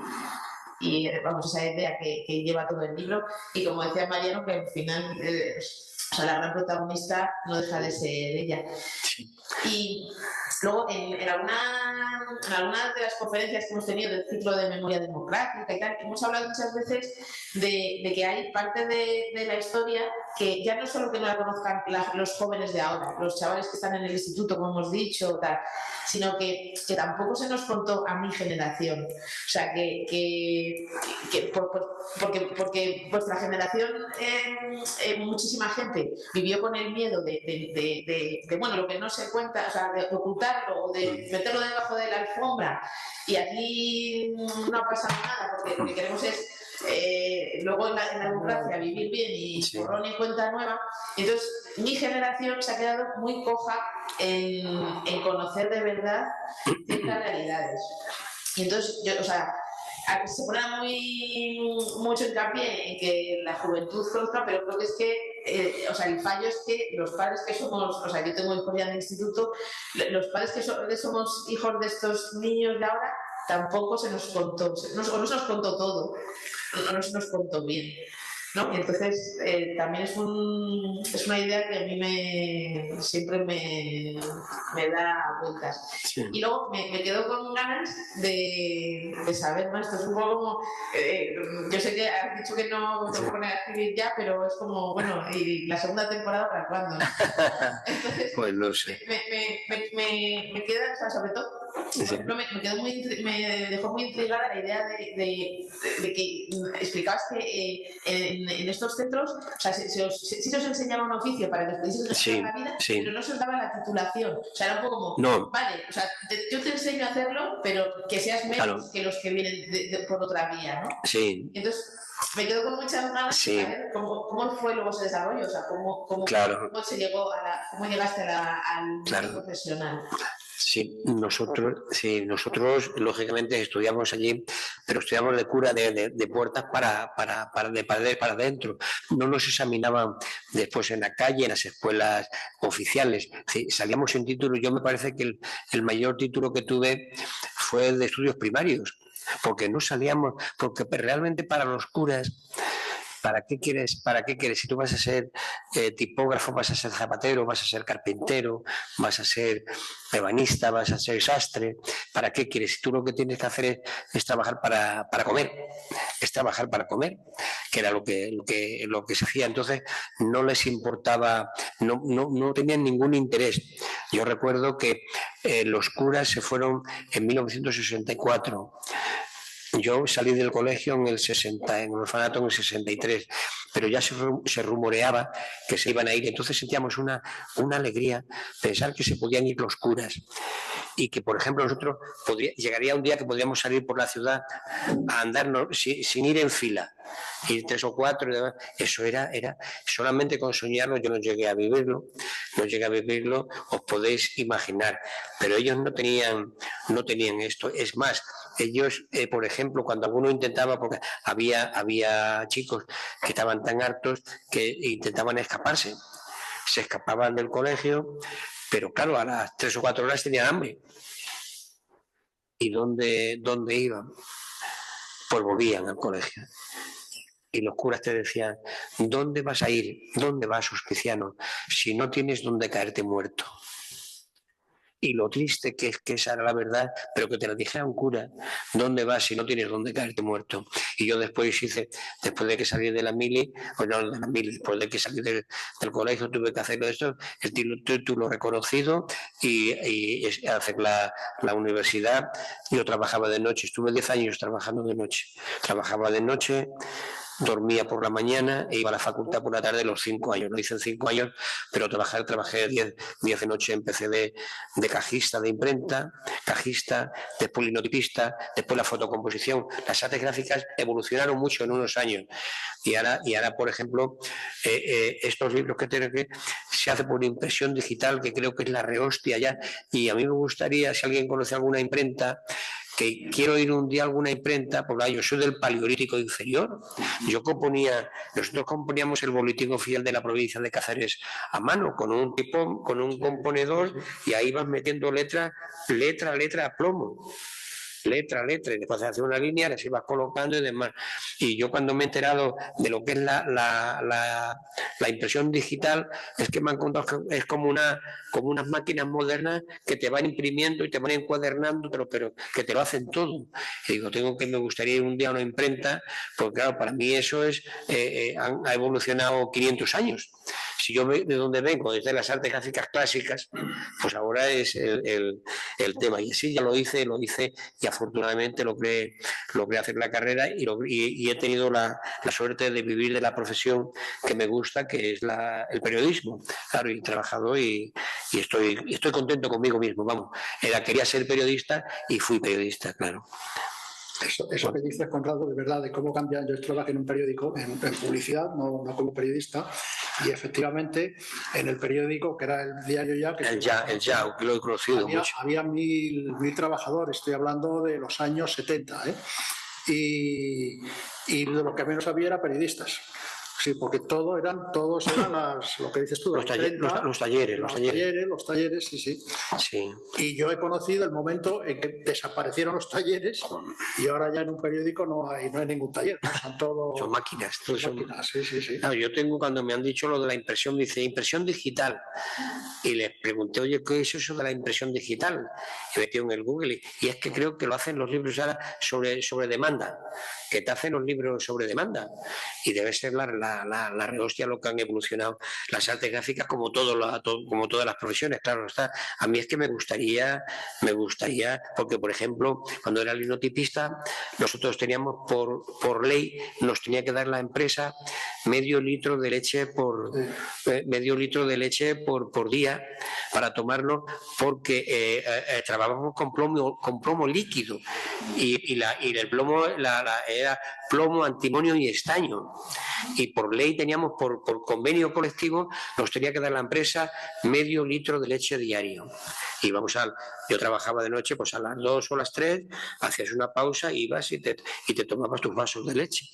vamos, esa idea que lleva todo el libro. Y como decía Mariano, que al final o sea, la gran protagonista no deja de ser ella. Y luego, en algunas de las conferencias que hemos tenido del ciclo de memoria democrática y tal, hemos hablado muchas veces de que hay parte de la historia que ya no es solo que no la conozcan los jóvenes de ahora, los chavales que están en el instituto, como hemos dicho, tal, sino que tampoco se nos contó a mi generación. O sea, porque vuestra generación, muchísima gente vivió con el miedo de bueno, lo que no se cuenta, o sea, de ocultarlo o de meterlo debajo de la alfombra, y aquí no ha pasado nada, porque lo que queremos es luego en la democracia vivir bien y borrón y cuenta nueva. Entonces mi generación se ha quedado muy coja en conocer de verdad ciertas realidades, y entonces yo, o sea, se pone mucho hincapié en que la juventud conozca, pero creo que es que o sea, el fallo es que los padres que somos, o sea, yo tengo hijos ya en el instituto, los padres que somos hijos de estos niños de ahora, tampoco se nos contó, no se nos contó todo, no se nos contó bien, ¿no? Y entonces también es una idea que a mí siempre me da vueltas. Sí. Y luego me quedo con ganas de saber más. Esto es un poco como, yo sé que has dicho que no te pones a escribir ya, pero es como, bueno, ¿y la segunda temporada para cuándo? Entonces, pues no sé. Me queda, o sea, sobre todo, me dejó muy intrigada la idea de que explicabas que en estos centros, o sea, sí se os enseñaba un oficio para que os pudieseis la vida, pero no se os daba la titulación. O sea, era un poco como, vale, o sea, yo te enseño a hacerlo, pero que seas menos que los que vienen por otra vía, ¿no? Sí. Entonces, me quedo con muchas ganas de saber cómo fue luego ese desarrollo, o sea, cómo se llegó cómo llegaste al mundo profesional. Sí, nosotros lógicamente estudiamos allí, pero estudiamos de cura de puertas para adentro. No nos examinaban después en la calle, en las escuelas oficiales. Sí, salíamos sin título. Yo me parece que el mayor título que tuve fue el de estudios primarios, porque no salíamos, porque realmente para los curas, ¿para qué quieres? Si tú vas a ser tipógrafo, vas a ser zapatero, vas a ser carpintero, vas a ser ebanista, vas a ser sastre, ¿para qué quieres? Si tú lo que tienes que hacer es trabajar para comer, es trabajar para comer, que era lo que se hacía. Entonces no les importaba, no tenían ningún interés. Yo recuerdo que los curas se fueron en 1964. Yo salí del colegio en el orfanato en el 63, pero ya se rumoreaba que se iban a ir. Entonces sentíamos una alegría pensar que se podían ir los curas y que, por ejemplo, nosotros llegaría un día que podríamos salir por la ciudad a andar sin ir en fila, ir 3 o 4 y demás. Eso era solamente con soñarlo. Yo no llegué a vivirlo, os podéis imaginar, pero ellos no tenían esto. Es más, ellos, por ejemplo, cuando alguno intentaba, porque había chicos que estaban tan hartos que intentaban escaparse, se escapaban del colegio, pero claro, a las 3 o 4 horas tenían hambre. ¿Y dónde iban? Pues volvían al colegio. Y los curas te decían, ¿dónde vas a ir? ¿Dónde vas, hospiciano? Si no tienes dónde caerte muerto. Y lo triste que es que esa era la verdad, pero que te la dijera un cura, ¿dónde vas si no tienes dónde caerte muerto? Y yo después de que salí de la mili, después de que salí del colegio tuve que hacer esto, el título reconocido y hacer la universidad. Yo trabajaba de noche, estuve 10 años trabajando de noche. Trabajaba de noche, dormía por la mañana e iba a la facultad por la tarde los 5 años. Lo hice en 5 años, pero trabajé 10 de noche. Empecé de cajista de imprenta, después linotipista, después la fotocomposición. Las artes gráficas evolucionaron mucho en unos años. Y ahora por ejemplo, estos libros que se hace por impresión digital, que creo que es la rehostia ya. Y a mí me gustaría, si alguien conoce alguna imprenta, que quiero ir un día a alguna imprenta, porque yo soy del Paleolítico Inferior. Nosotros componíamos el boletín oficial de la provincia de Cáceres a mano, con un componedor, y ahí vas metiendo letra a plomo. Letra, y después hacer una línea, las ibas colocando y demás. Y yo cuando me he enterado de lo que es la impresión digital, es que me han contado que es como unas máquinas modernas que te van imprimiendo y te van encuadernando, pero que te lo hacen todo. Y digo, me gustaría ir un día a una imprenta, porque claro, para mí eso ha evolucionado 500 años. Si yo de donde vengo, desde las artes gráficas clásicas, pues ahora es el tema. Y así ya lo hice y afortunadamente logré hacer la carrera y he tenido la suerte de vivir de la profesión que me gusta, que es el periodismo. Claro, y he trabajado y estoy contento conmigo mismo, vamos. Quería ser periodista y fui periodista, claro. Eso que dices, Conrado, de verdad, de cómo cambian. Yo trabajé en un periódico, en publicidad, no como periodista, y efectivamente en el periódico, que era el diario Ya, que lo he conocido mucho. Había 1000 trabajadores, estoy hablando de los años 70, y de lo que menos había era periodistas. Sí, porque todos eran lo que dices tú, los talleres, sí. Y yo he conocido el momento en que desaparecieron los talleres y ahora ya en un periódico no hay ningún taller, son máquinas. Sí. Claro, yo tengo, cuando me han dicho lo de la impresión, dice impresión digital, y les pregunté, oye, ¿qué es eso de la impresión digital? Y metí en el Google y es que creo que lo hacen los libros ahora sobre demanda, que te hacen los libros sobre demanda, y debe ser la rehostia lo que han evolucionado las artes gráficas, como todas las profesiones, claro está. A mí es que me gustaría, porque por ejemplo, cuando era linotipista, nosotros teníamos por ley, nos tenía que dar la empresa medio litro de leche por día para tomarlo, porque trabajábamos con plomo líquido y el plomo era plomo, antimonio y estaño, y por ley teníamos, por convenio colectivo, nos tenía que dar la empresa medio litro de leche diario. Y yo trabajaba de noche, pues a las 2 o las 3 hacías una pausa, ibas y te tomabas tus vasos de leche.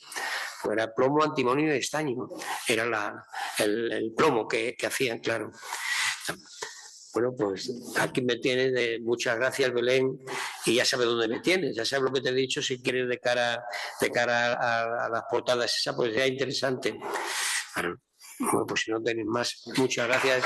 Pues era plomo, antimonio y estaño, era el plomo que hacían, claro. Bueno, pues aquí me tienes. Muchas gracias, Belén, y ya sabes dónde me tienes, ya sabes lo que te he dicho. Si quieres de cara a las portadas, esa pues ya interesante. Bueno, pues si no tenéis más, muchas gracias.